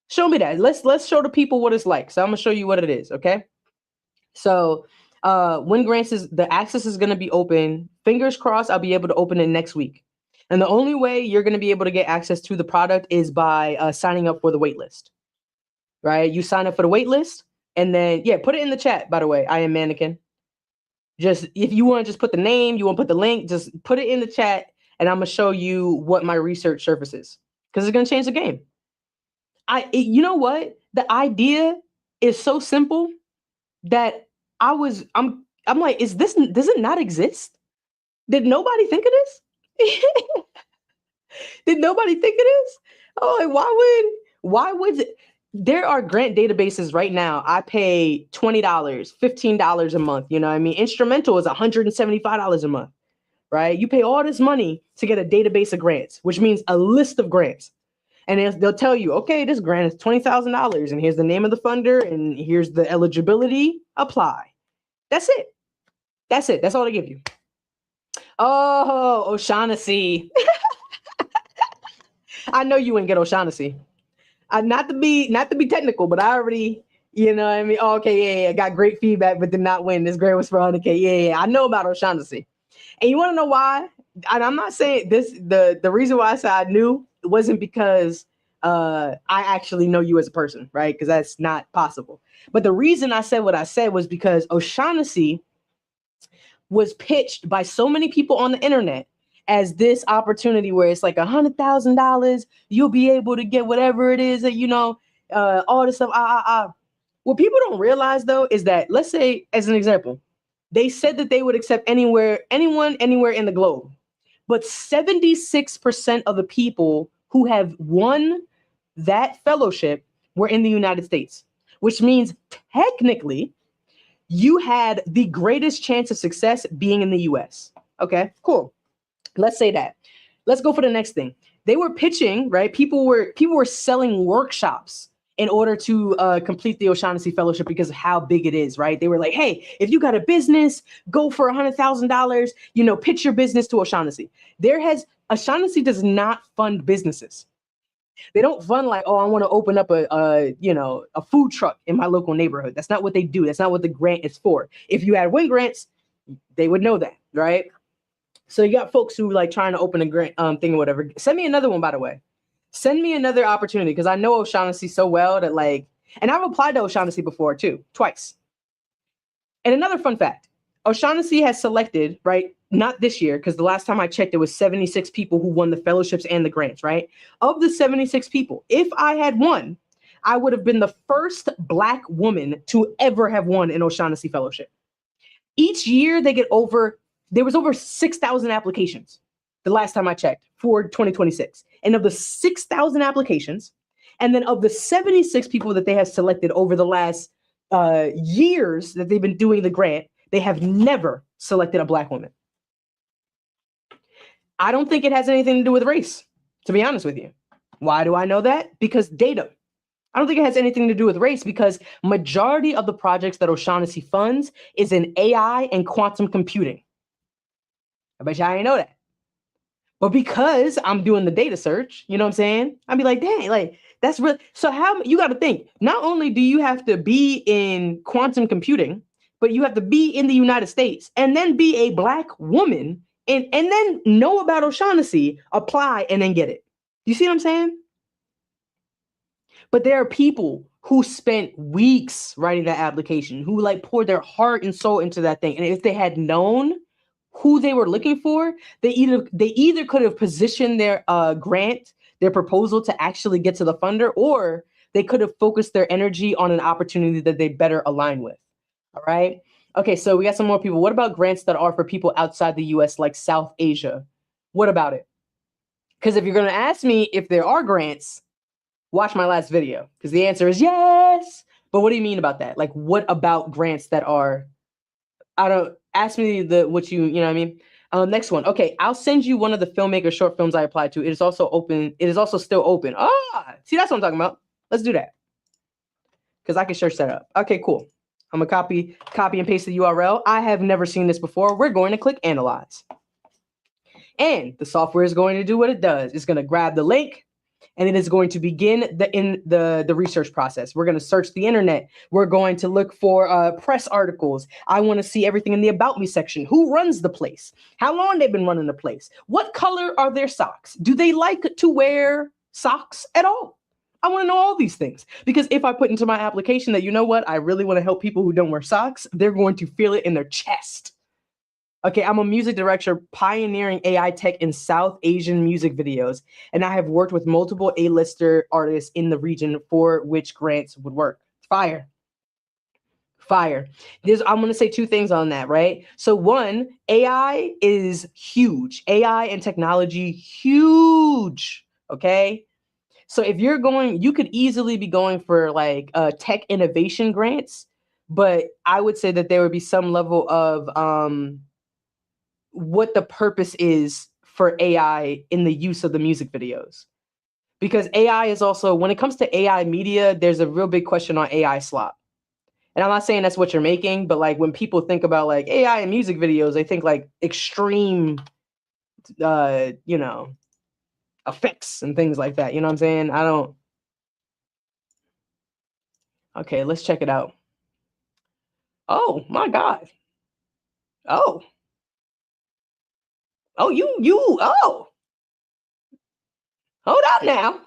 Show me that. Let's show the people what it's like. So I'm going to show you what it is, okay? So Win Grants the access is going to be open. Fingers crossed, I'll be able to open it next week. And the only way you're going to be able to get access to the product is by signing up for the wait list. Right? You sign up for the wait list and then, put it in the chat, by the way. I am Mannequin. Just if you want to just put the name, you want to put the link, just put it in the chat and I'm going to show you what my research surface is because it's going to change the game. You know what? The idea is so simple that I'm like, does it not exist? Did nobody think of this? Did nobody think of this? Oh, like, why would there are grant databases right now. I pay $20, $15 a month. You know what I mean? Instrumental is $175 a month, right? You pay all this money to get a database of grants, which means a list of grants. And they'll tell you, okay, this grant is $20,000 and here's the name of the funder and here's the eligibility, apply. That's it. That's it. That's all they give you. Oh, O'Shaughnessy. I know you ain't get O'Shaughnessy. Not to be technical, but I already, you know what I mean? Oh, okay, yeah, I got great feedback, but did not win. This grade was for 100K. Yeah, I know about O'Shaughnessy. And you want to know why? And I'm not saying this, the reason why I said I knew wasn't because I actually know you as a person, right? Because that's not possible. But the reason I said what I said was because O'Shaughnessy was pitched by so many people on the internet as this opportunity where it's like $100,000, you'll be able to get whatever it is that, all this stuff. What people don't realize though is that, let's say, as an example, they said that they would accept anyone, anywhere in the globe. But 76% of the people who have won that fellowship were in the United States, which means technically you had the greatest chance of success being in the US. Okay, cool. Let's say that. Let's go for the next thing. They were pitching, right? People were selling workshops in order to complete the O'Shaughnessy Fellowship because of how big it is, right? They were like, hey, if you got a business, go for $100,000, pitch your business to O'Shaughnessy. O'Shaughnessy does not fund businesses. They don't fund like, oh, I want to open up a food truck in my local neighborhood. That's not what they do. That's not what the grant is for. If you had win grants, they would know that, right? So you got folks who like trying to open a grant thing or whatever. Send me another one, by the way. Send me another opportunity because I know O'Shaughnessy so well that and I've applied to O'Shaughnessy before too, twice. And another fun fact, O'Shaughnessy has selected, right? Not this year, because the last time I checked, it was 76 people who won the fellowships and the grants, right? Of the 76 people, if I had won, I would have been the first Black woman to ever have won an O'Shaughnessy Fellowship. Each year, there was over 6,000 applications the last time I checked for 2026. And of the 6,000 applications, and then of the 76 people that they have selected over the last years that they've been doing the grant, they have never selected a Black woman. I don't think it has anything to do with race, to be honest with you. Why do I know that? Because data. I don't think it has anything to do with race because majority of the projects that O'Shaughnessy funds is in AI and quantum computing. I bet you I didn't know that. But because I'm doing the data search, you know what I'm saying? I'd be like, dang, like that's real. So how you got to think, not only do you have to be in quantum computing, but you have to be in the United States and then be a Black woman and then know about O'Shaughnessy, apply and then get it. You see what I'm saying? But there are people who spent weeks writing that application, who like poured their heart and soul into that thing. And if they had known who they were looking for, they either could have positioned their grant, their proposal to actually get to the funder, or they could have focused their energy on an opportunity that they better align with. All right. Okay, so we got some more people. What about grants that are for people outside the US, like South Asia? What about it? Because if you're going to ask me if there are grants, watch my last video, because the answer is yes. But what do you mean about that? Like, what about grants that are, ask me what you know what I mean? Next one. Okay, I'll send you one of the filmmaker short films I applied to. It is also open. It is also still open. See, that's what I'm talking about. Let's do that. Because I can search that up. Okay, cool. I'm gonna copy and paste the URL. I have never seen this before. We're going to click analyze. And the software is going to do what it does. It's gonna grab the link, and it is going to begin the research process. We're going to search the internet. We're going to look for press articles. I want to see everything in the About Me section. Who runs the place? How long they've been running the place? What color are their socks? Do they like to wear socks at all? I want to know all these things, because if I put into my application that, you know what, I really want to help people who don't wear socks, they're going to feel it in their chest. Okay, I'm a music director pioneering AI tech in South Asian music videos, and I have worked with multiple A-lister artists in the region for which grants would work. Fire. Fire. I'm going to say two things on that, right? So one, AI is huge. AI and technology, huge, okay? So if you're going, you could easily be going for like tech innovation grants, but I would say that there would be some level of what the purpose is for AI in the use of the music videos. Because AI is also, when it comes to AI media, there's a real big question on AI slop. And I'm not saying that's what you're making, but like when people think about like AI and music videos, they think like extreme, you know, effects and things like that. You know what I'm saying? I don't. Okay, let's check it out. Oh my God. Oh, oh, oh, hold up now.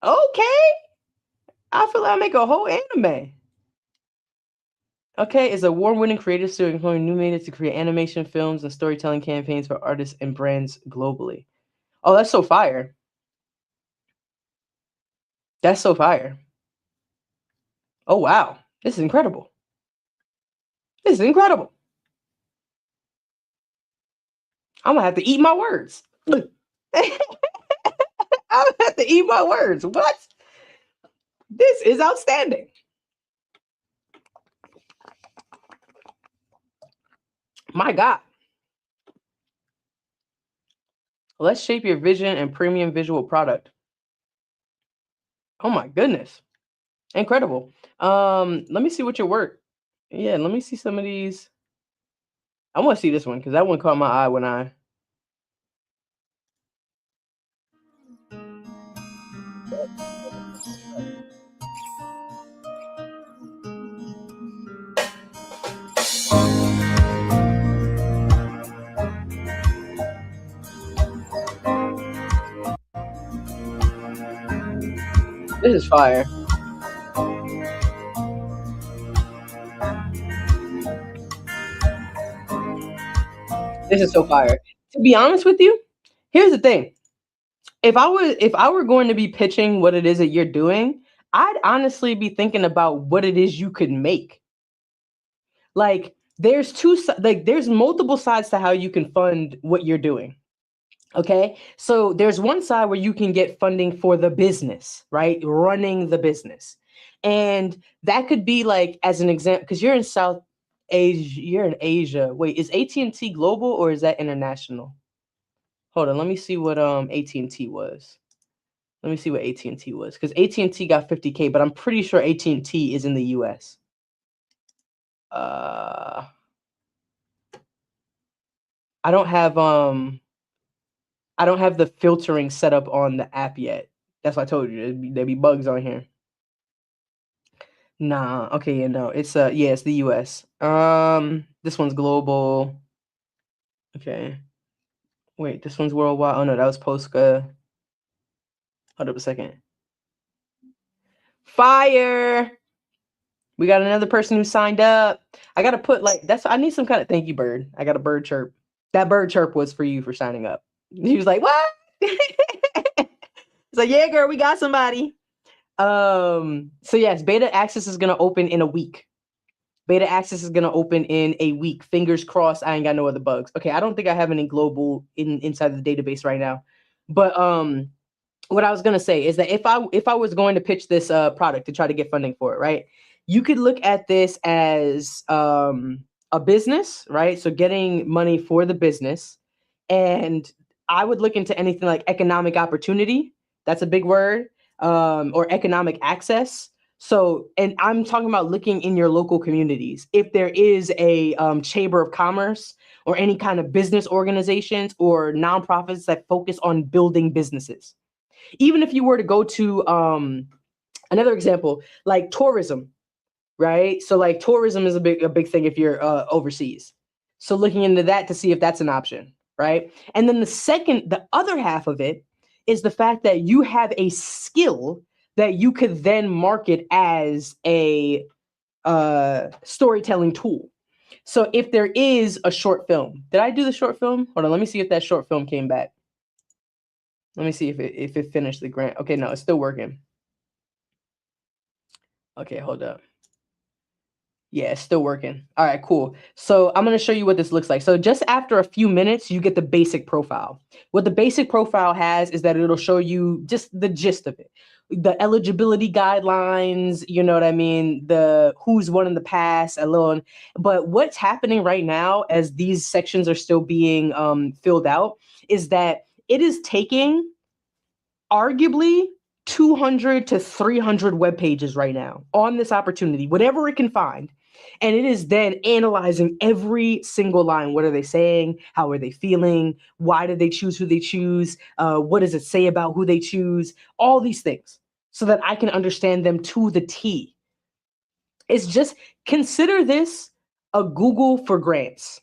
Okay. I feel like I make a whole anime. Okay, is a award-winning creative studio employing new media to create animation, films, and storytelling campaigns for artists and brands globally. Oh, that's so fire. That's so fire. Oh, wow. This is incredible. This is incredible. I'm gonna have to eat my words. I'm gonna have to eat my words. What? This is outstanding. My God. Let's shape your vision and premium visual product. Oh my goodness. Incredible. Let me see what your work. Yeah, let me see some of these. I want to see this one because that one caught my eye when I. This is fire. This is so fire. To be honest with you, here's the thing. If I were going to be pitching what it is that you're doing, I'd honestly be thinking about what it is you could make. Like there's multiple sides to how you can fund what you're doing. Okay. So there's one side where you can get funding for the business, right? Running the business. And that could be like as an example, because you're in South Asia, you're in Asia. Wait, is AT&T global or is that international? Hold on, let me see what AT&T was. Let me see what AT&T was because AT&T got 50K, but I'm pretty sure AT&T is in the US. Uh I don't have I don't have the filtering set up on the app yet. That's what I told you. There'd be bugs on here. Nah, okay, yeah, no. Yeah, it's the US. This one's global. Okay. Wait, this one's worldwide. Oh no, that was Posca. Hold up a second. Fire! We got another person who signed up. I gotta put like that's I need some kind of thank you bird. I got a bird chirp. That bird chirp was for you for signing up. He was like, what? It's like, yeah, girl, we got somebody. So yes, beta access is gonna open in a week. Beta access is gonna open in a week. Fingers crossed. I ain't got no other bugs. Okay, I don't think I have any global inside of the database right now. But what I was gonna say is that if I was going to pitch this product to try to get funding for it, right? You could look at this as a business, right? So getting money for the business, and I would look into anything like economic opportunity. That's a big word, or economic access. So, and I'm talking about looking in your local communities. If there is a chamber of commerce or any kind of business organizations or nonprofits that focus on building businesses, even if you were to go to another example like tourism, right? So like tourism is a big thing if you're overseas. So looking into that to see if that's an option, right? And then the other half of it is the fact that you have a skill that you could then market as a storytelling tool. So if there is a short film, did I do the short film? Hold on, let me see if that short film came back. Let me see if it finished the grant. Okay, no, it's still working. Okay, hold up. Yeah, it's still working. All right, cool. So I'm going to show you what this looks like. So just after a few minutes, you get the basic profile. What the basic profile has is that it'll show you just the gist of it. The eligibility guidelines, you know what I mean? The who's won in the past, a little. But what's happening right now as these sections are still being filled out is that it is taking arguably 200 to 300 web pages right now on this opportunity, whatever it can find. And it is then analyzing every single line. What are they saying? How are they feeling? Why did they choose who they choose? What does it say about who they choose? All these things so that I can understand them to the T. It's just, consider this a Google for grants.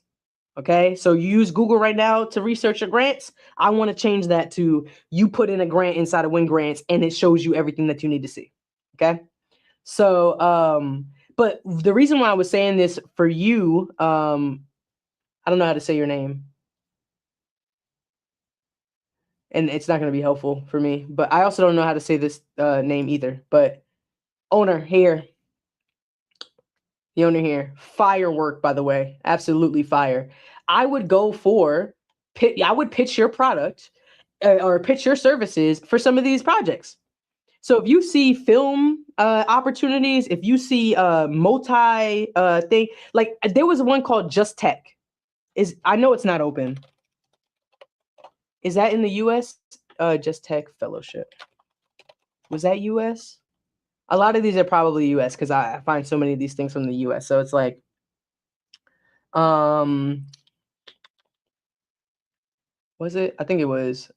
Okay, so you use Google right now to research your grants. I want to change that to you put in a grant inside of Win Grants and it shows you everything that you need to see. Okay, so but the reason why I was saying this for you, I don't know how to say your name, and it's not going to be helpful for me. But I also don't know how to say this name either. But owner here, the owner here, firework, by the way, absolutely fire. I would go for I would pitch your product or pitch your services for some of these projects. So if you see film opportunities, if you see multi thing, like there was one called Just Tech. I know it's not open. Is that in the US? Just Tech Fellowship. Was that US? A lot of these are probably US because I find so many of these things from the US. So it's like, was it? I think it was.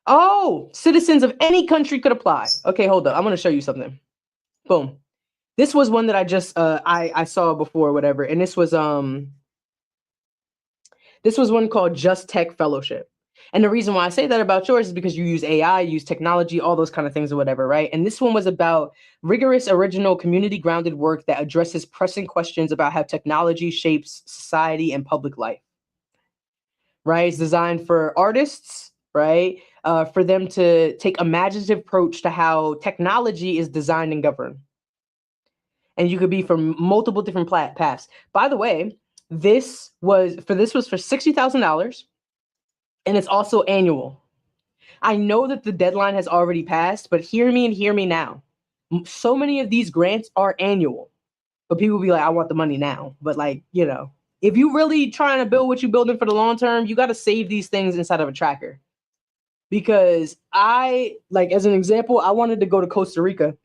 Oh, citizens of any country could apply. Okay, hold up. I'm gonna show you something. Boom. This was one that I just I saw before, whatever, and this was one called Just Tech Fellowship. And the reason why I say that about yours is because you use AI, you use technology, all those kind of things or whatever, right? And this one was about rigorous, original, community-grounded work that addresses pressing questions about how technology shapes society and public life, right? It's designed for artists, right? For them to take imaginative approach to how technology is designed and governed. And you could be from multiple different paths. By the way, this was for $60,000, and it's also annual. I know that the deadline has already passed, but hear me and hear me now. So many of these grants are annual, but people be like, I want the money now. But like, you know, if you really trying to build what you're building for the long term, you got to save these things inside of a tracker. Because as an example, I wanted to go to Costa Rica.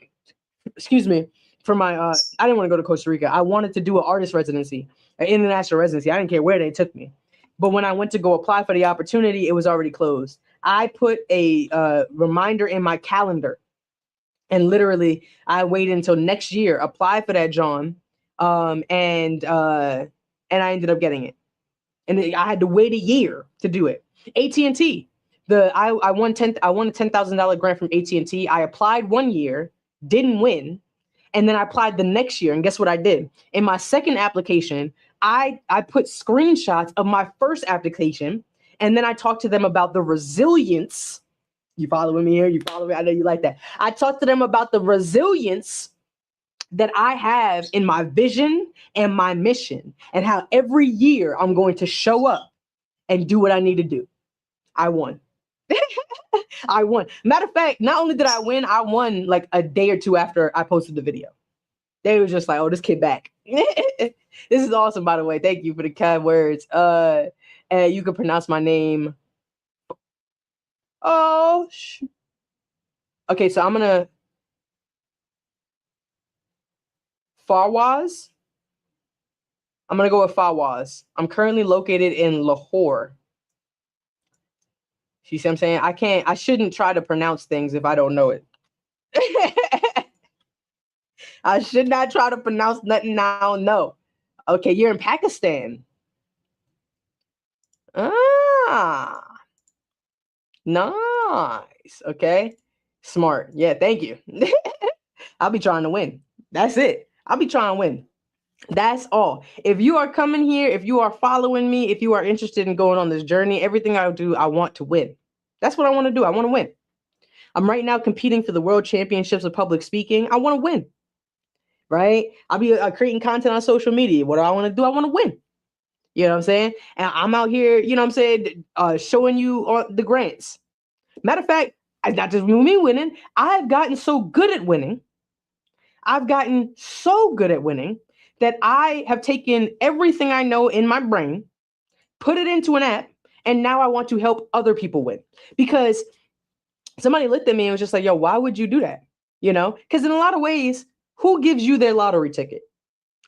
Excuse me. For my, I didn't want to go to Costa Rica. I wanted to do an artist residency, an international residency. I didn't care where they took me. But when I went to go apply for the opportunity, it was already closed. I put a reminder in my calendar, and literally I waited until next year, apply for that, John, and I ended up getting it. And I had to wait a year to do it. AT&T, I won a $10,000 grant from AT&T. I applied 1 year, didn't win. And then I applied the next year. And guess what I did? In my second application, I put screenshots of my first application. And then I talked to them about the resilience. You following me here? You follow me? I know you like that. I talked to them about the resilience that I have in my vision and my mission, and how every year I'm going to show up and do what I need to do. I won. I won. Matter of fact, not only did I won like a day or two after I posted the video. They were just like, oh, this kid back. This is awesome, by the way. Thank you for the kind words. And you can pronounce my name. Oh, okay, so I'm gonna Fawaz. I'm gonna go with Fawaz. I'm currently located in Lahore. You see what I'm saying? I shouldn't try to pronounce things if I don't know it. I should not try to pronounce nothing I don't know. Okay, you're in Pakistan. Ah, nice. Okay, smart. Yeah, thank you. I'll be trying to win. That's it. I'll be trying to win. That's all. If you are coming here, if you are following me, if you are interested in going on this journey, everything I do, I want to win. That's what I want to do. I want to win. I'm right now competing for the World Championships of Public Speaking. I want to win. Right? I'll be creating content on social media. What do I want to do? I want to win. You know what I'm saying? And I'm out here, you know what I'm saying, showing you the grants. Matter of fact, it's not just me winning. I've gotten so good at winning. I've gotten so good at winning that I have taken everything I know in my brain, put it into an app, and now I want to help other people win. Because Somebody looked at me and was just like, yo, why would you do that? You know, because in a lot of ways, who gives you their lottery ticket?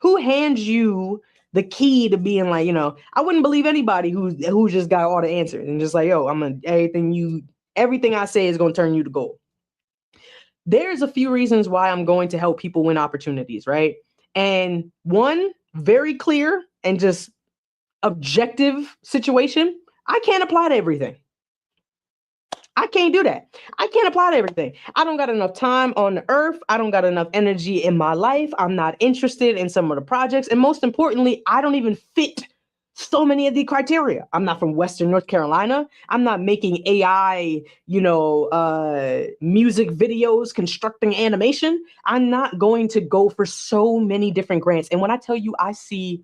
Who hands you the key to being like, you know, I wouldn't believe anybody who just got all the answers and just like, yo, everything I say is gonna turn you to gold. There's a few reasons why I'm going to help people win opportunities, right? And one very clear and just objective situation, I can't apply to everything. I can't do that. I can't apply to everything. I don't got enough time on the earth. I don't got enough energy in my life. I'm not interested in some of the projects. And most importantly, I don't even fit so many of the criteria. I'm not from Western North Carolina. I'm not making AI, music videos, constructing animation. I'm not going to go for so many different grants. And when I tell you I see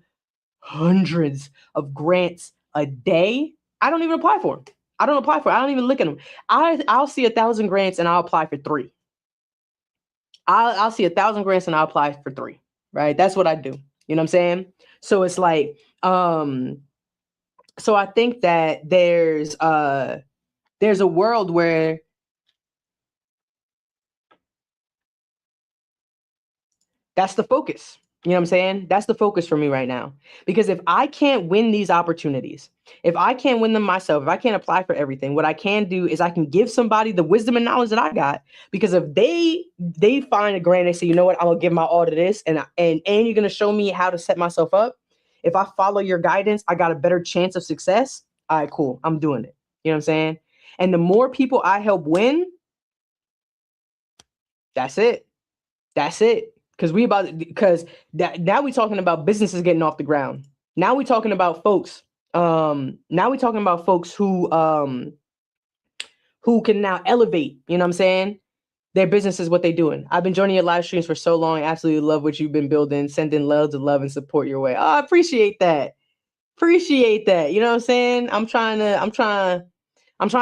hundreds of grants a day, I don't even apply for them. I don't even look at them. I'll see 1,000 grants and I'll apply for 3. I'll see 1,000 grants and I'll apply for 3. Right? That's what I do. You know what I'm saying? So it's like, so I think that there's a world where that's the focus. You know what I'm saying? That's the focus for me right now. Because if I can't win these opportunities, if I can't win them myself, if I can't apply for everything, what I can do is I can give somebody the wisdom and knowledge that I got. Because if they find a grant, they say, you know what, I'm gonna give my all to this, and you're gonna show me how to set myself up. If I follow your guidance, I got a better chance of success. All right, cool. I'm doing it. You know what I'm saying? And the more people I help win, that's it. That's it. Because now we're talking about businesses getting off the ground. Now we're talking about folks. Who can now elevate. You know what I'm saying? Their business is what they're doing. I've been joining your live streams for so long. I absolutely love what you've been building. Sending loads of love and support your way. Oh, I appreciate that. Appreciate that. You know what I'm saying? I'm trying to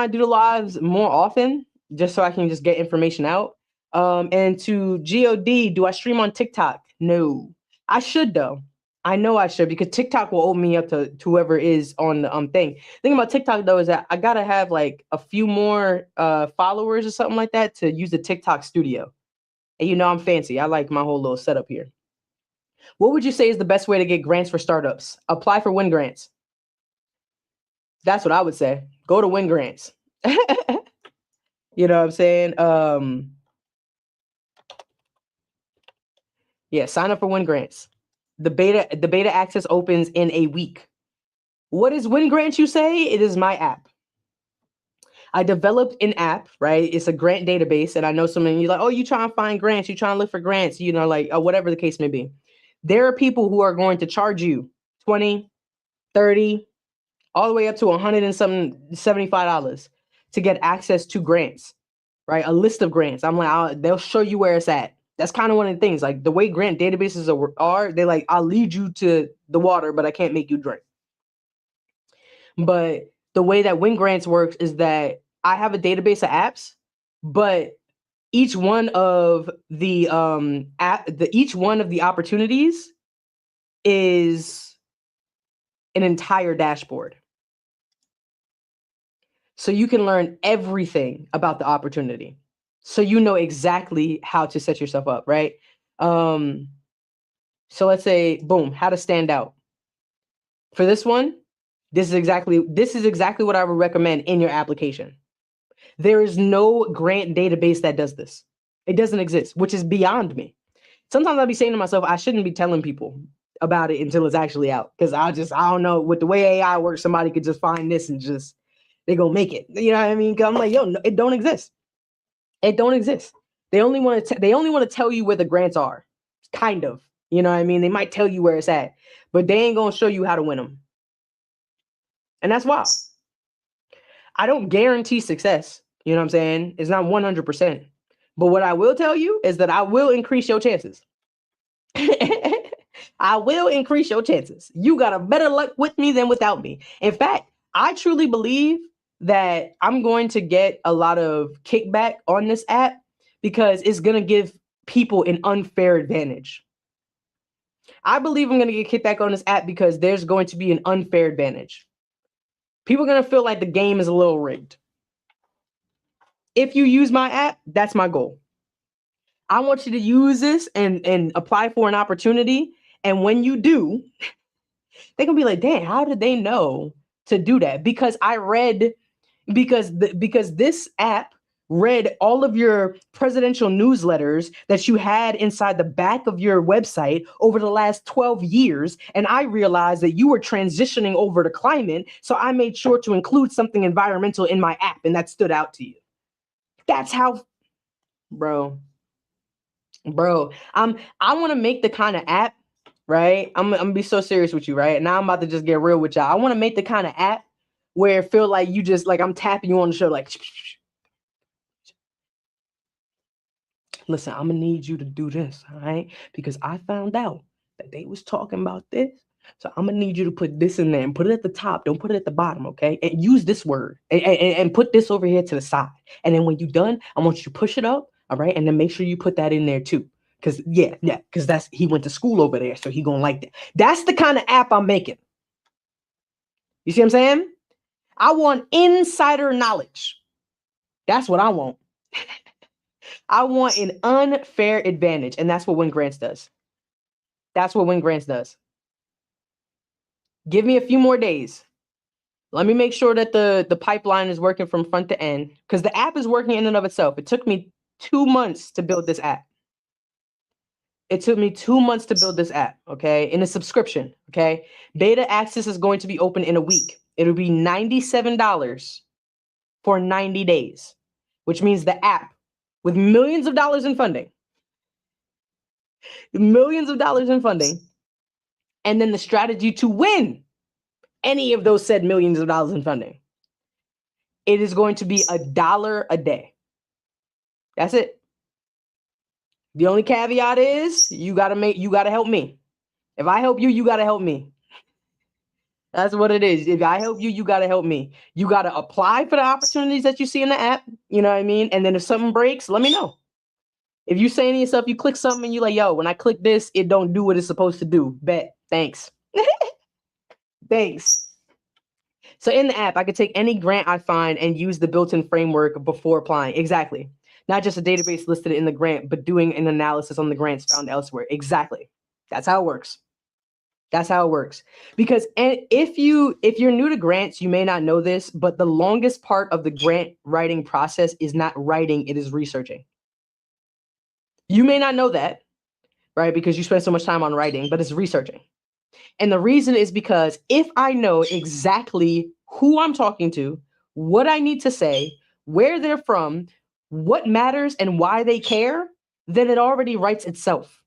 do the lives more often just so I can just get information out. And to God, do I stream on TikTok? No. I should though. I know I should, because TikTok will open me up to whoever is on the thing. The thing about TikTok though is that I gotta have like a few more followers or something like that to use the TikTok studio. And you know I'm fancy. I like my whole little setup here. What would you say is the best way to get grants for startups? Apply for Win Grants. That's what I would say. Go to Win Grants. You know what I'm saying? Yeah, sign up for Win Grants. The beta access opens in a week. What is Win Grants, you say? It is my app. I developed an app, right? It's a grant database. And I know some of you like, oh, you trying to find grants, you trying to look for grants, you know, like whatever the case may be. There are people who are going to charge you 20, 30, all the way up to $175 to get access to grants, right? A list of grants. I'm like, they'll show you where it's at. That's kind of one of the things. Like the way grant databases are, they like, I'll lead you to the water, but I can't make you drink. But the way that Win Grants works is that I have a database of apps, but each one of the each one of the opportunities is an entire dashboard. So you can learn everything about the opportunity. So you know exactly how to set yourself up, right? So let's say, boom, how to stand out. For this one, this is exactly what I would recommend in your application. There is no grant database that does this. It doesn't exist, which is beyond me. Sometimes I'll be saying to myself, I shouldn't be telling people about it until it's actually out. Because I don't know, with the way AI works, somebody could just find this and just, they gonna make it. You know what I mean? Because I'm like, yo, no, it don't exist. It don't exist. They only want to tell you where the grants are. Kind of. You know what I mean? They might tell you where it's at, but they ain't gonna show you how to win them. And that's wild. I don't guarantee success. You know what I'm saying? It's not 100%. But what I will tell you is that I will increase your chances. I will increase your chances. You got a better luck with me than without me. In fact, I truly believe that I'm going to get a lot of kickback on this app because it's going to give people an unfair advantage. I believe I'm going to get kickback on this app because there's going to be an unfair advantage. People are going to feel like the game is a little rigged. If you use my app, that's my goal. I want you to use this and apply for an opportunity. And when you do, they're gonna be like, "Damn, how did they know to do that?" Because because this app read all of your presidential newsletters that you had inside the back of your website over the last 12 years. And I realized that you were transitioning over to climate. So I made sure to include something environmental in my app, and that stood out to you. That's how, bro, I want to make the kind of app, right? I'm gonna be so serious with you, right? Now I'm about to just get real with y'all. I want to make the kind of app where it feel like you just like I'm tapping you on the shoulder, like, listen, I'm gonna need you to do this, all right? Because I found out that they was talking about this. So I'm gonna need you to put this in there and put it at the top. Don't put it at the bottom, okay? And use this word and put this over here to the side. And then when you're done, I want you to push it up, all right? And then make sure you put that in there too. Cause because that's he went to school over there, so he gonna like that. That's the kind of app I'm making. You see what I'm saying? I want insider knowledge. That's what I want. I want an unfair advantage, and that's what Win Grants does. That's what Win Grants does. Give me a few more days. Let me make sure that the pipeline is working from front to end, because the app is working in and of itself. It took me 2 months to build this app. It took me 2 months to build this app, okay? In a subscription, okay? Beta access is going to be open in a week. It'll be $97 for 90 days, which means the app with millions of dollars in funding, and then the strategy to win any of those said millions of dollars in funding. It is going to be $1 a day. That's it. The only caveat is you gotta help me. If I help you, you gotta help me. That's what it is. If I help you, you gotta help me. You gotta apply for the opportunities that you see in the app. You know what I mean? And then if something breaks, let me know. If you saying to yourself, you click something and you like, yo, when I click this, it don't do what it's supposed to do. Bet. Thanks. Thanks. So in the app, I could take any grant I find and use the built-in framework before applying. Exactly. Not just a database listed in the grant, but doing an analysis on the grants found elsewhere. Exactly. That's how it works. That's how it works. Because if you're new to grants, you may not know this, but the longest part of the grant writing process is not writing, it is researching. You may not know that, right? Because you spend so much time on writing, but it's researching. And the reason is because if I know exactly who I'm talking to, what I need to say, where they're from, what matters and why they care, then it already writes itself.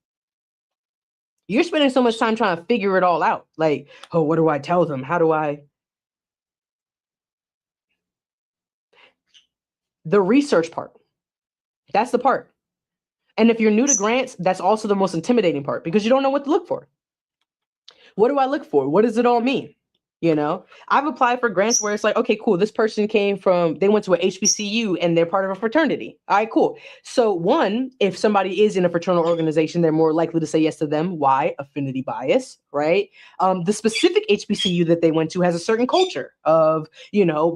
You're spending so much time trying to figure it all out. Like, oh, what do I tell them? How do I? The research part. That's the part. And if you're new to grants, that's also the most intimidating part because you don't know what to look for. What do I look for? What does it all mean? You know, I've applied for grants where it's like, okay, cool. This person they went to a HBCU and they're part of a fraternity. All right, cool. So one, if somebody is in a fraternal organization, they're more likely to say yes to them. Why? Affinity bias, right? The specific HBCU that they went to has a certain culture of,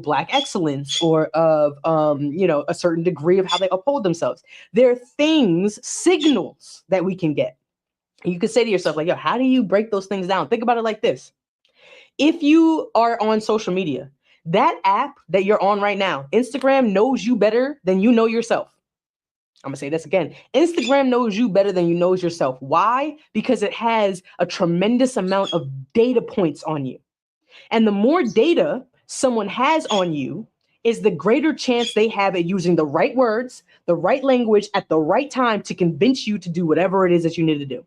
Black excellence or of, a certain degree of how they uphold themselves. There are signals that we can get. You could say to yourself, like, yo, how do you break those things down? Think about it like this. If you are on social media, that app that you're on right now, Instagram knows you better than you know yourself. I'm gonna say this again. Instagram knows you better than you knows yourself. Why? Because it has a tremendous amount of data points on you. And the more data someone has on you is the greater chance they have at using the right words, the right language at the right time to convince you to do whatever it is that you need to do.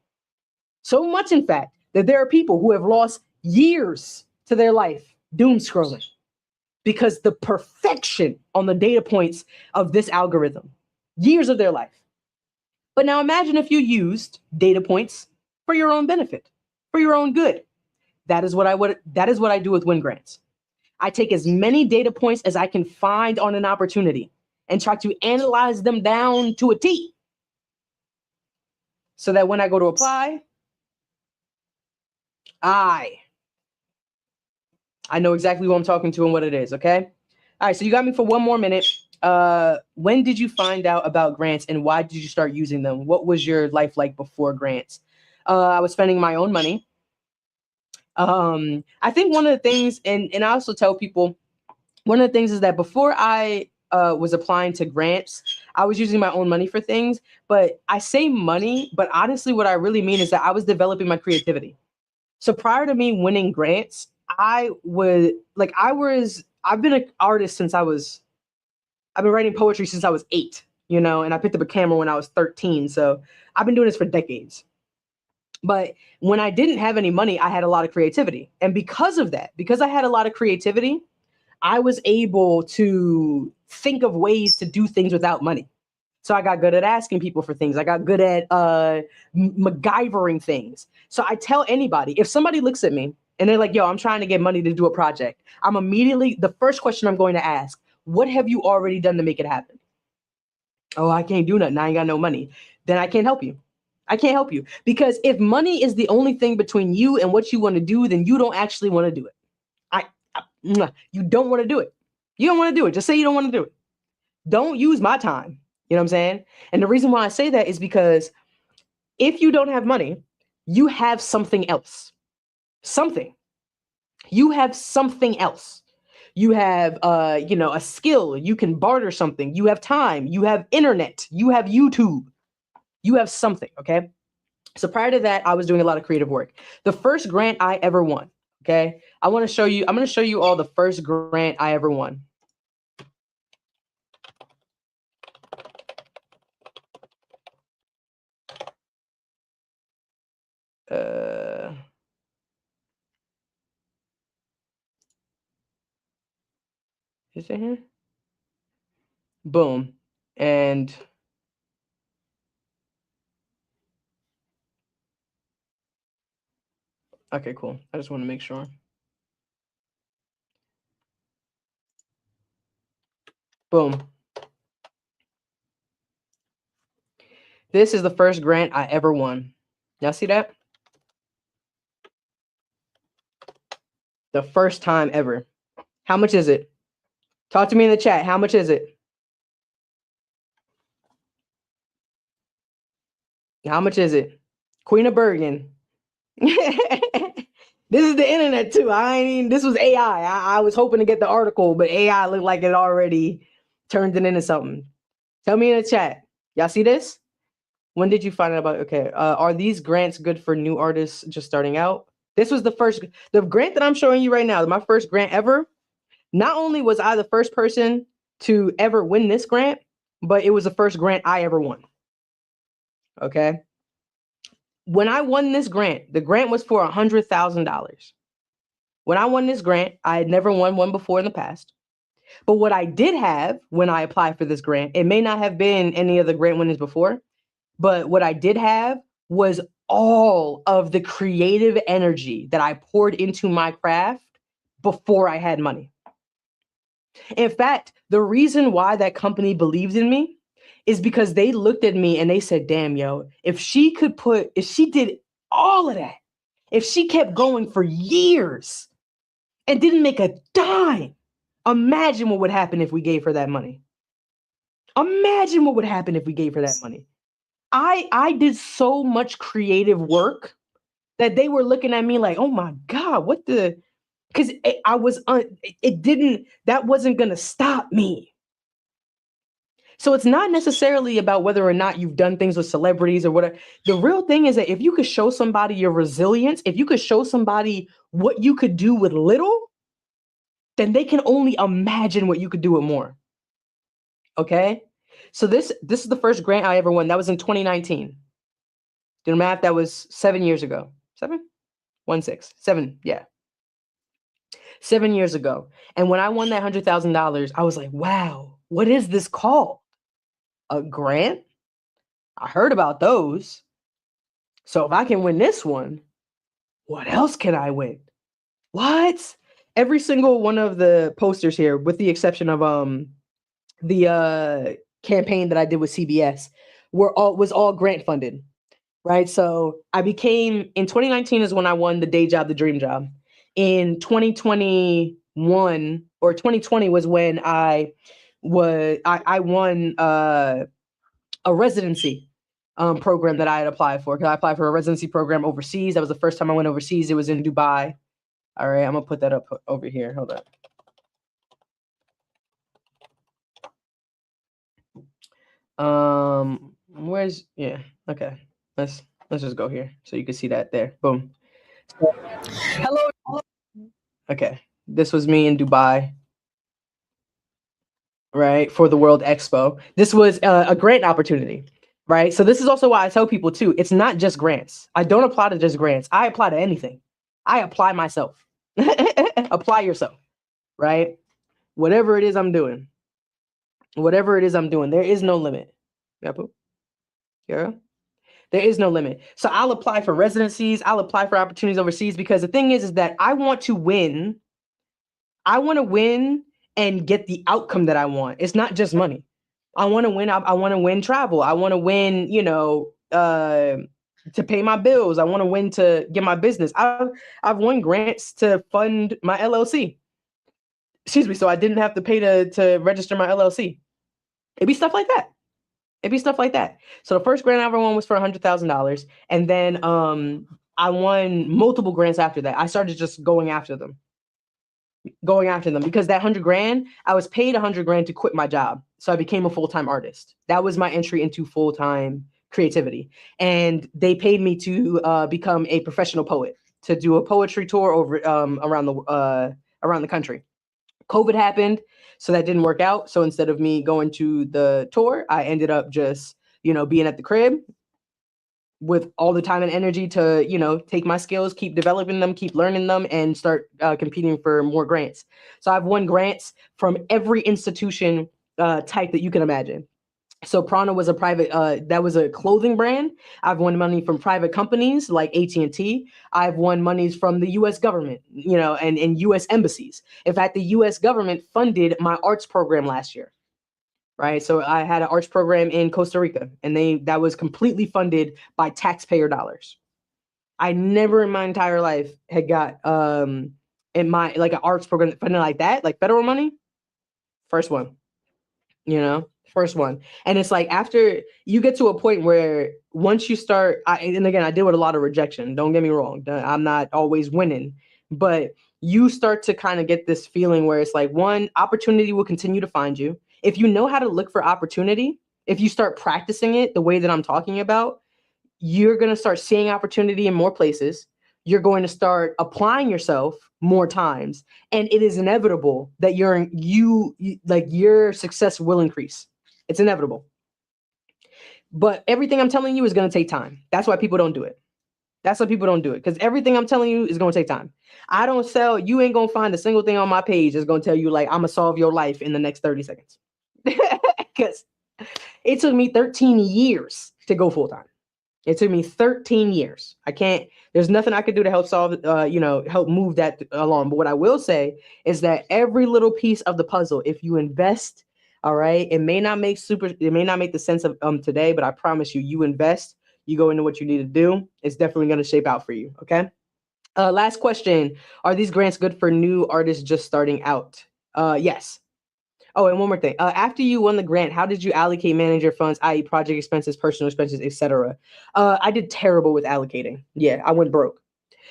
So much, in fact, that there are people who have lost years to their life doom scrolling because the perfection on the data points of this algorithm, years of their life. But now imagine if you used data points for your own benefit, for your own good. That is what I do with Win Grants. I take as many data points as I can find on an opportunity and try to analyze them down to a T. So that when I go to apply, I know exactly who I'm talking to and what it is, okay? All right, so you got me for one more minute. When did you find out about grants and why did you start using them? What was your life like before grants? I was spending my own money. I think one of the things, and I also tell people, one of the things is that before I was applying to grants, I was using my own money for things. But I say money, but honestly, what I really mean is that I was developing my creativity. So prior to me winning grants, I've been an artist since I've been writing poetry since I was 8, and I picked up a camera when I was 13. So I've been doing this for decades. But when I didn't have any money, I had a lot of creativity. And because of that, because I had a lot of creativity, I was able to think of ways to do things without money. So I got good at asking people for things. I got good at MacGyvering things. So I tell anybody, if somebody looks at me and they're like, yo, I'm trying to get money to do a project, the first question I'm going to ask, what have you already done to make it happen? Oh, I can't do nothing. I ain't got no money. Then I can't help you. I can't help you. Because if money is the only thing between you and what you want to do, then you don't actually want to do it. You don't want to do it. You don't want to do it. Just say you don't want to do it. Don't use my time. You know what I'm saying? And the reason why I say that is because if you don't have money, you have something else. Something. You have something else. You have a skill. You can barter something. You have time. You have internet. You have YouTube. You have something, okay? So prior to that, I was doing a lot of creative work. The first grant I ever won, okay? I'm going to show you all the first grant I ever won. Is it here? Boom. And okay, cool. I just want to make sure. Boom. This is the first grant I ever won. Y'all see that? The first time ever. How much is it? Talk to me in the chat. How much is it? How much is it? Queen of Bergen. This is the internet too. This was AI. I was hoping to get the article, but AI looked like it already turned it into something. Tell me in the chat. Y'all see this? When did you find out about it? Okay. Are these grants good for new artists just starting out? This was the grant that I'm showing you right now, my first grant ever. Not only was I the first person to ever win this grant, but it was the first grant I ever won. Okay. When I won this grant, the grant was for $100,000. When I won this grant, I had never won one before in the past. But what I did have when I applied for this grant, it may not have been any of the grant winners before, but what I did have was all of the creative energy that I poured into my craft before I had money. In fact, the reason why that company believed in me is because they looked at me and they said, damn, yo, if she did all of that, if she kept going for years and didn't make a dime, imagine what would happen if we gave her that money. Imagine what would happen if we gave her that money. I did so much creative work that they were looking at me like, oh my God, because that wasn't going to stop me. So it's not necessarily about whether or not you've done things with celebrities or whatever. The real thing is that if you could show somebody your resilience, if you could show somebody what you could do with little, then they can only imagine what you could do with more. Okay? So this is the first grant I ever won. That was in 2019. Do the math, that was 7 years ago. 7? 7, yeah. 7 years ago. And when I won that $100,000, I was like, wow, what is this called? A grant? I heard about those. So if I can win this one, what else can I win? What? Every single one of the posters here, with the exception of the campaign that I did with CBS, was all grant funded. Right. So in 2019 is when I won the day job, the dream job. In 2021 or 2020 was when I I won a residency program that I had applied for. Because I applied for a residency program overseas. That was the first time I went overseas. It was in Dubai. All right, I'm gonna put that up over here. Hold on. Where's okay. Let's just go here so you can see that there. Boom. Hello. Okay. This was me in Dubai, right? For the World Expo. This was a grant opportunity, right? So this is also why I tell people too, it's not just grants. I don't apply to just grants. I apply to anything. I apply myself. Apply yourself, right? Whatever it is I'm doing. Whatever it is I'm doing, there is no limit. Yeah, there is no limit. So I'll apply for residencies. I'll apply for opportunities overseas because the thing is that I want to win. I want to win and get the outcome that I want. It's not just money. I want to win. I want to win travel. I want to win, to pay my bills. I want to win to get my business. I've won grants to fund my LLC. Excuse me. So I didn't have to pay to register my LLC. It'd be stuff like that. So the first grant I ever won was for $100,000, and then I won multiple grants after that. I started just going after them because that $100,000, I was paid $100,000 to quit my job, so I became a full-time artist. That was my entry into full-time creativity, and they paid me to become a professional poet, to do a poetry tour over around the country. COVID happened, so that didn't work out. So instead of me going to the tour, I ended up just, being at the crib with all the time and energy to, take my skills, keep developing them, keep learning them, and start competing for more grants. So I've won grants from every institution type that you can imagine. So Prana was a private, that was a clothing brand. I've won money from private companies like AT&T. I've won monies from the U.S. government, and U.S. embassies. In fact, the U.S. government funded my arts program last year, right? So I had an arts program in Costa Rica, and that was completely funded by taxpayer dollars. I never in my entire life had got in my like an arts program funded like that, like federal money. First one. First one. And it's like after you get to a point where once you start, and again, I deal with a lot of rejection. Don't get me wrong. I'm not always winning, but you start to kind of get this feeling where it's like, one, opportunity will continue to find you. If you know how to look for opportunity, if you start practicing it the way that I'm talking about, you're going to start seeing opportunity in more places. You're going to start applying yourself more times, and it is inevitable that your success will increase. It's inevitable. But everything I'm telling you is going to take time. That's why people don't do it. Because everything I'm telling you is going to take time. I don't sell. You ain't going to find a single thing on my page that's going to tell you like I'm going to solve your life in the next 30 seconds. Because it took me 13 years to go full time. It took me 13 years. There's nothing I could do to help help move that along. But what I will say is that every little piece of the puzzle, if you invest, all right, it may not make the sense of today, but I promise you invest, you go into what you need to do, it's definitely going to shape out for you. Okay. Last question. Are these grants good for new artists just starting out? Yes. Oh, and one more thing. After you won the grant, how did you allocate manager funds, i.e. project expenses, personal expenses, etc.? I did terrible with allocating. Yeah, I went broke.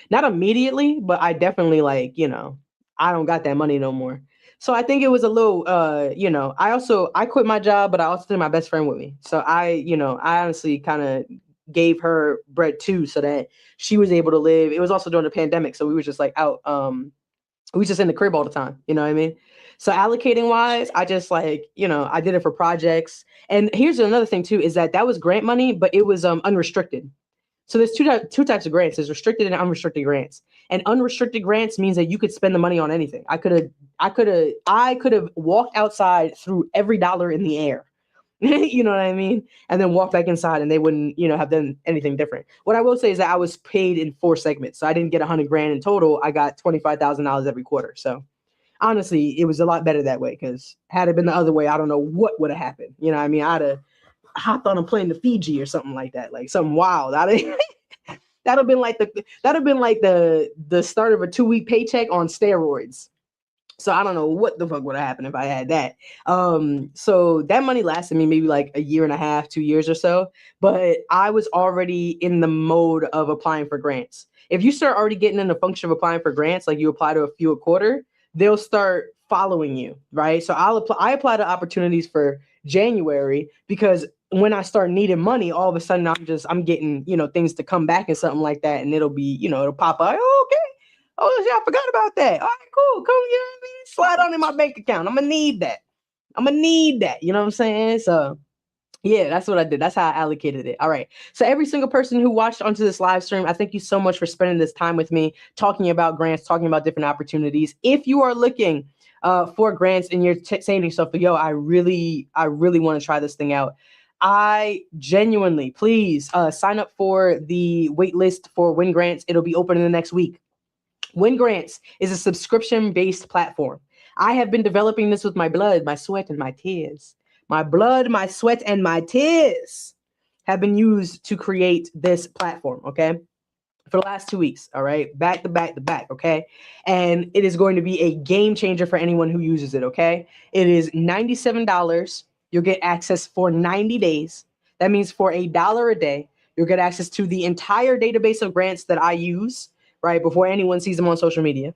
Not immediately, but I definitely I don't got that money no more. So I think it was a little, I quit my job, but I also took my best friend with me. So I honestly kind of gave her bread too, so that she was able to live. It was also during the pandemic, so we were just like out, we was just in the crib all the time. You know what I mean? So allocating wise, I just I did it for projects. And here's another thing too, is that was grant money, but it was unrestricted. So there's two types of grants. There's restricted and unrestricted grants. And unrestricted grants means that you could spend the money on anything. I could have walked outside, threw every dollar in the air. You know what I mean? And then walk back inside and they wouldn't, have done anything different. What I will say is that I was paid in 4 segments. So I didn't get $100,000 in total. I got $25,000 every quarter. So honestly, it was a lot better that way, because had it been the other way, I don't know what would have happened. You know what I mean? I'd have hopped on a plane to Fiji or something like that, like something wild. That'd have been like the start of a 2-week paycheck on steroids. So I don't know what the fuck would have happened if I had that. So that money lasted me maybe like a year and a half, 2 years or so. But I was already in the mode of applying for grants. If you start already getting in the function of applying for grants, like you apply to a few a quarter, they'll start following you, right? So I apply to opportunities for January because when I start needing money, all of a sudden I'm getting, things to come back and something like that, and it'll be, it'll pop up. Oh, okay. Oh, yeah, I forgot about that. All right, cool. Come, you know what I mean? Slide on in my bank account. I'm gonna need that. I'm gonna need that. You know what I'm saying? So yeah, that's what I did. That's how I allocated it. All right. So every single person who watched onto this live stream, I thank you so much for spending this time with me, talking about grants, talking about different opportunities. If you are looking for grants and you're saying to yourself, yo, I really want to try this thing out, I genuinely, please sign up for the wait list for Win Grants. It'll be open in the next week. Win Grants is a subscription-based platform. I have been developing this with my blood, my sweat, and my tears. My blood, my sweat, and my tears have been used to create this platform, okay? For the last 2 weeks, all right? Back to back to back, okay? And it is going to be a game changer for anyone who uses it, okay? It is $97. You'll get access for 90 days. That means for $1 a day, you'll get access to the entire database of grants that I use, right, before anyone sees them on social media.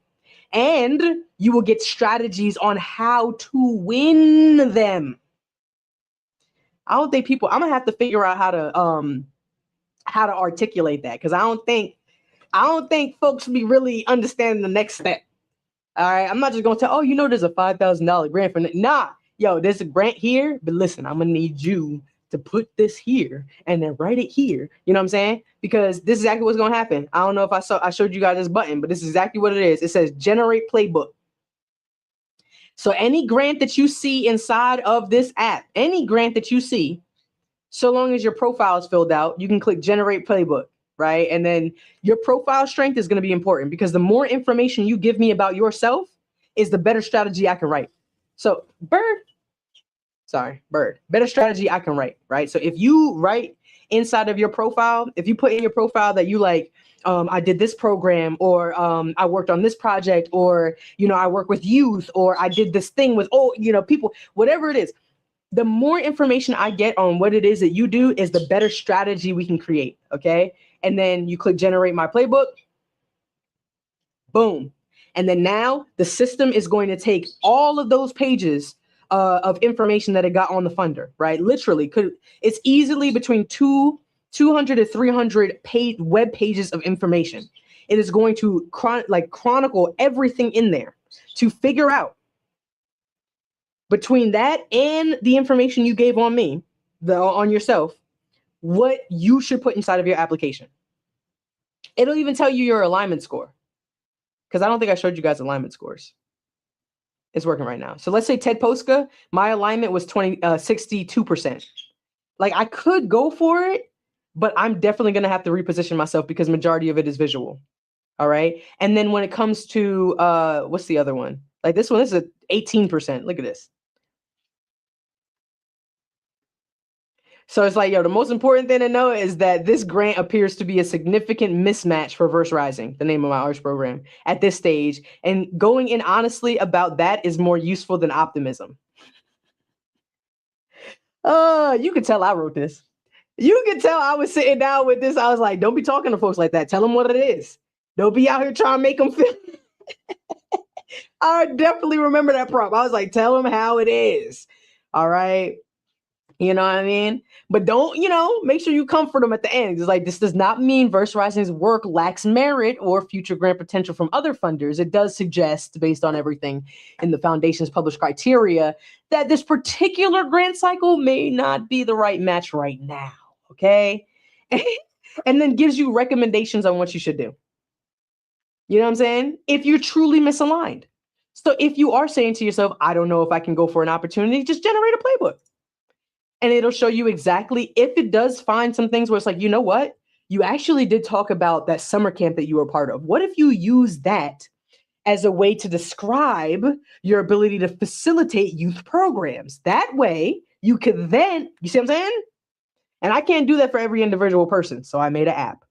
And you will get strategies on how to win them. I don't think I'm gonna have to figure out how to articulate that, because I don't think folks be really understanding the next step. All right, I'm not just gonna tell, there's a $5,000 grant for nah, yo, there's a grant here, but listen, I'm gonna need you to put this here and then write it here. You know what I'm saying? Because this is exactly what's gonna happen. I don't know if I showed you guys this button, but this is exactly what it is. It says generate playbook. So any grant that you see inside of this app, any grant that you see, so long as your profile is filled out, you can click generate playbook, right? And then your profile strength is going to be important, because the more information you give me about yourself is the better strategy I can write. So better strategy I can write, right? So if you write inside of your profile, if you put in your profile that you like, I did this program, or I worked on this project, or, I work with youth, or I did this thing with, people, whatever it is, the more information I get on what it is that you do is the better strategy we can create, okay? And then you click generate my playbook, boom. And then now the system is going to take all of those pages of information that it got on the funder, right? Literally, it's easily between 200 to 300 web pages of information. It is going to chronicle everything in there to figure out, between that and the information you gave on me, on yourself, what you should put inside of your application. It'll even tell you your alignment score, because I don't think I showed you guys alignment scores. It's working right now. So let's say Ted Posca, my alignment was 62%. Like, I could go for it, but I'm definitely going to have to reposition myself because majority of it is visual. All right. And then when it comes to, what's the other one? Like this one, this is 18%. Look at this. So it's like, yo, the most important thing to know is that this grant appears to be a significant mismatch for Verse Rising, the name of my arts program, at this stage. And going in honestly about that is more useful than optimism. You could tell I wrote this. You could tell I was sitting down with this. I was like, don't be talking to folks like that. Tell them what it is. Don't be out here trying to make them feel. I definitely remember that prompt. I was like, tell them how it is. All right. You know what I mean? But don't, make sure you comfort them at the end. It's like, this does not mean Verse Rising's work lacks merit or future grant potential from other funders. It does suggest, based on everything in the foundation's published criteria, that this particular grant cycle may not be the right match right now. Okay? And then gives you recommendations on what you should do. You know what I'm saying? If you're truly misaligned. So if you are saying to yourself, I don't know if I can go for an opportunity, just generate a playbook. And it'll show you exactly, if it does find some things where it's like, you know what? You actually did talk about that summer camp that you were part of. What if you use that as a way to describe your ability to facilitate youth programs? That way you could then, you see what I'm saying? And I can't do that for every individual person. So I made an app.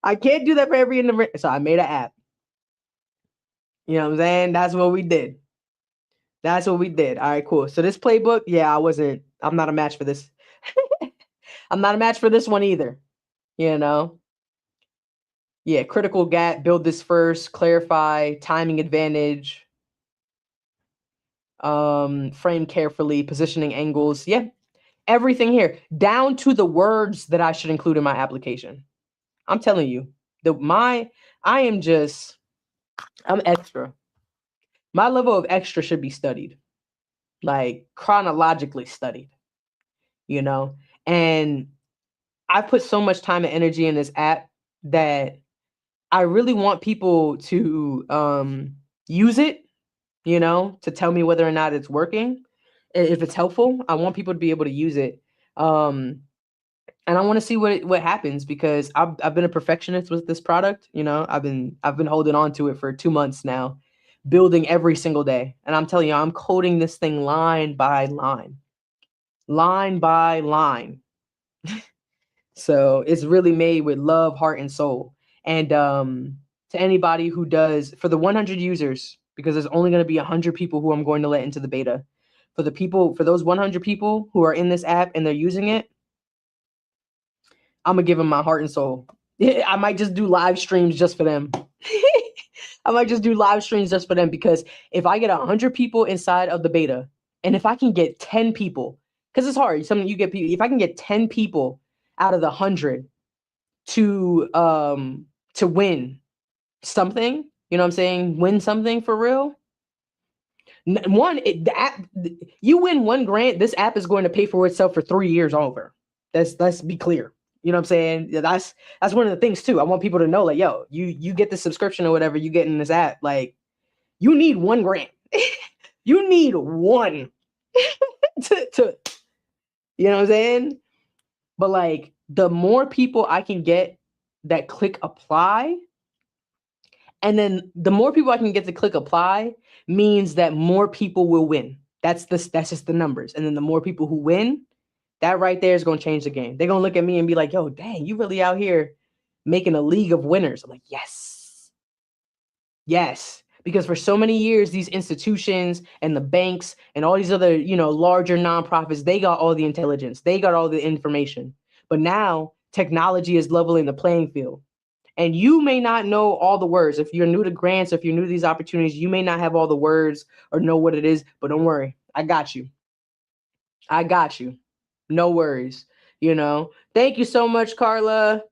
I can't do that for every individual. So I made an app. You know what I'm saying? That's what we did. That's what we did. All right, cool. So this playbook, yeah, I'm not a match for this. I'm not a match for this one either. You know? Yeah, critical gap, build this first, clarify, timing advantage, frame carefully, positioning angles. Yeah, everything here, down to the words that I should include in my application. I'm telling you, I'm extra. My level of extra should be studied, like chronologically studied, you know? And I put so much time and energy in this app that I really want people to use it, you know, to tell me whether or not it's working. If it's helpful, I want people to be able to use it. And I want to see what happens, because I've been a perfectionist with this product. You know, I've been holding on to it for 2 months now, building every single day. And I'm telling you, I'm coding this thing line by line, line by line. So it's really made with love, heart, and soul. And to anybody who does, for the 100 users, because there's only going to be 100 people who I'm going to let into the beta. For those 100 people who are in this app and they're using it, I'm gonna give them my heart and soul. I might just do live streams just for them. I might just do live streams just for them, because if I get 100 people inside of the beta, and if I can get 10 people, because it's hard, you get people. If I can get 10 people out of the 100 to win something, you know what I'm saying? Win something for real. The app, you win one grant, this app is going to pay for itself for 3 years over. Let's be clear. You know what I'm saying? That's one of the things too. I want people to know, like, yo, you get the subscription or whatever you get in this app, like, you need one grant. You need one to you know what I'm saying? But like, the more people I can get that click apply, and then the more people I can get to click apply means that more people will win. That's just the numbers. And then the more people who win, that right there is going to change the game. They're going to look at me and be like, yo, dang, you really out here making a league of winners. I'm like, yes. Yes. Because for so many years, these institutions and the banks and all these other, larger nonprofits, they got all the intelligence. They got all the information. But now technology is leveling the playing field. And you may not know all the words. If you're new to grants, if you're new to these opportunities, you may not have all the words or know what it is, but don't worry. I got you. I got you. No worries. Thank you so much, Carla.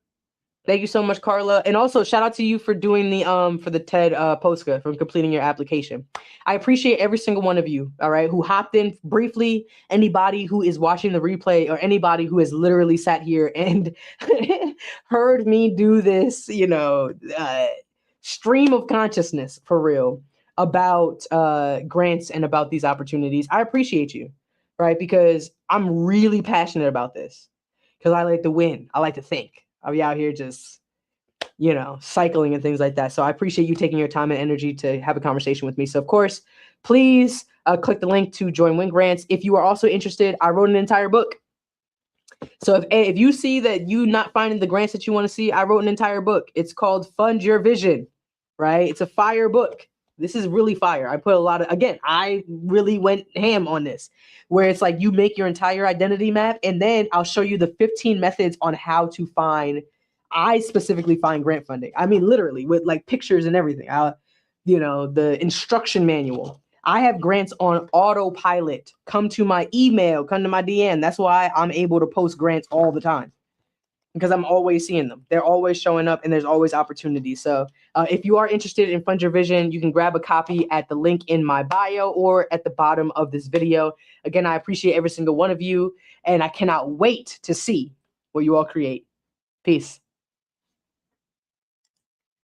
Thank you so much, Carla. And also shout out to you for doing the for the TED Posca, for completing your application. I appreciate every single one of you, all right, who hopped in briefly, anybody who is watching the replay, or anybody who has literally sat here and heard me do this, stream of consciousness for real about grants and about these opportunities. I appreciate you, right? Because I'm really passionate about this, because I like to win. I like to think. I'll be out here just, cycling and things like that. So I appreciate you taking your time and energy to have a conversation with me. So of course, please click the link to join Win Grants. If you are also interested, I wrote an entire book. So if you see that you're not finding the grants that you want to see, I wrote an entire book. It's called Fund Your Vision, right? It's a fire book. This is really fire. I put a lot of, again, I really went ham on this, where it's like you make your entire identity map, and then I'll show you the 15 methods on how to I specifically find grant funding. I mean, literally with like pictures and everything. The instruction manual. I have grants on autopilot. Come to my email, come to my DM. That's why I'm able to post grants all the time, because I'm always seeing them. They're always showing up, and there's always opportunities. So if you are interested in Fund Your Vision, you can grab a copy at the link in my bio or at the bottom of this video. Again, I appreciate every single one of you, and I cannot wait to see what you all create. Peace.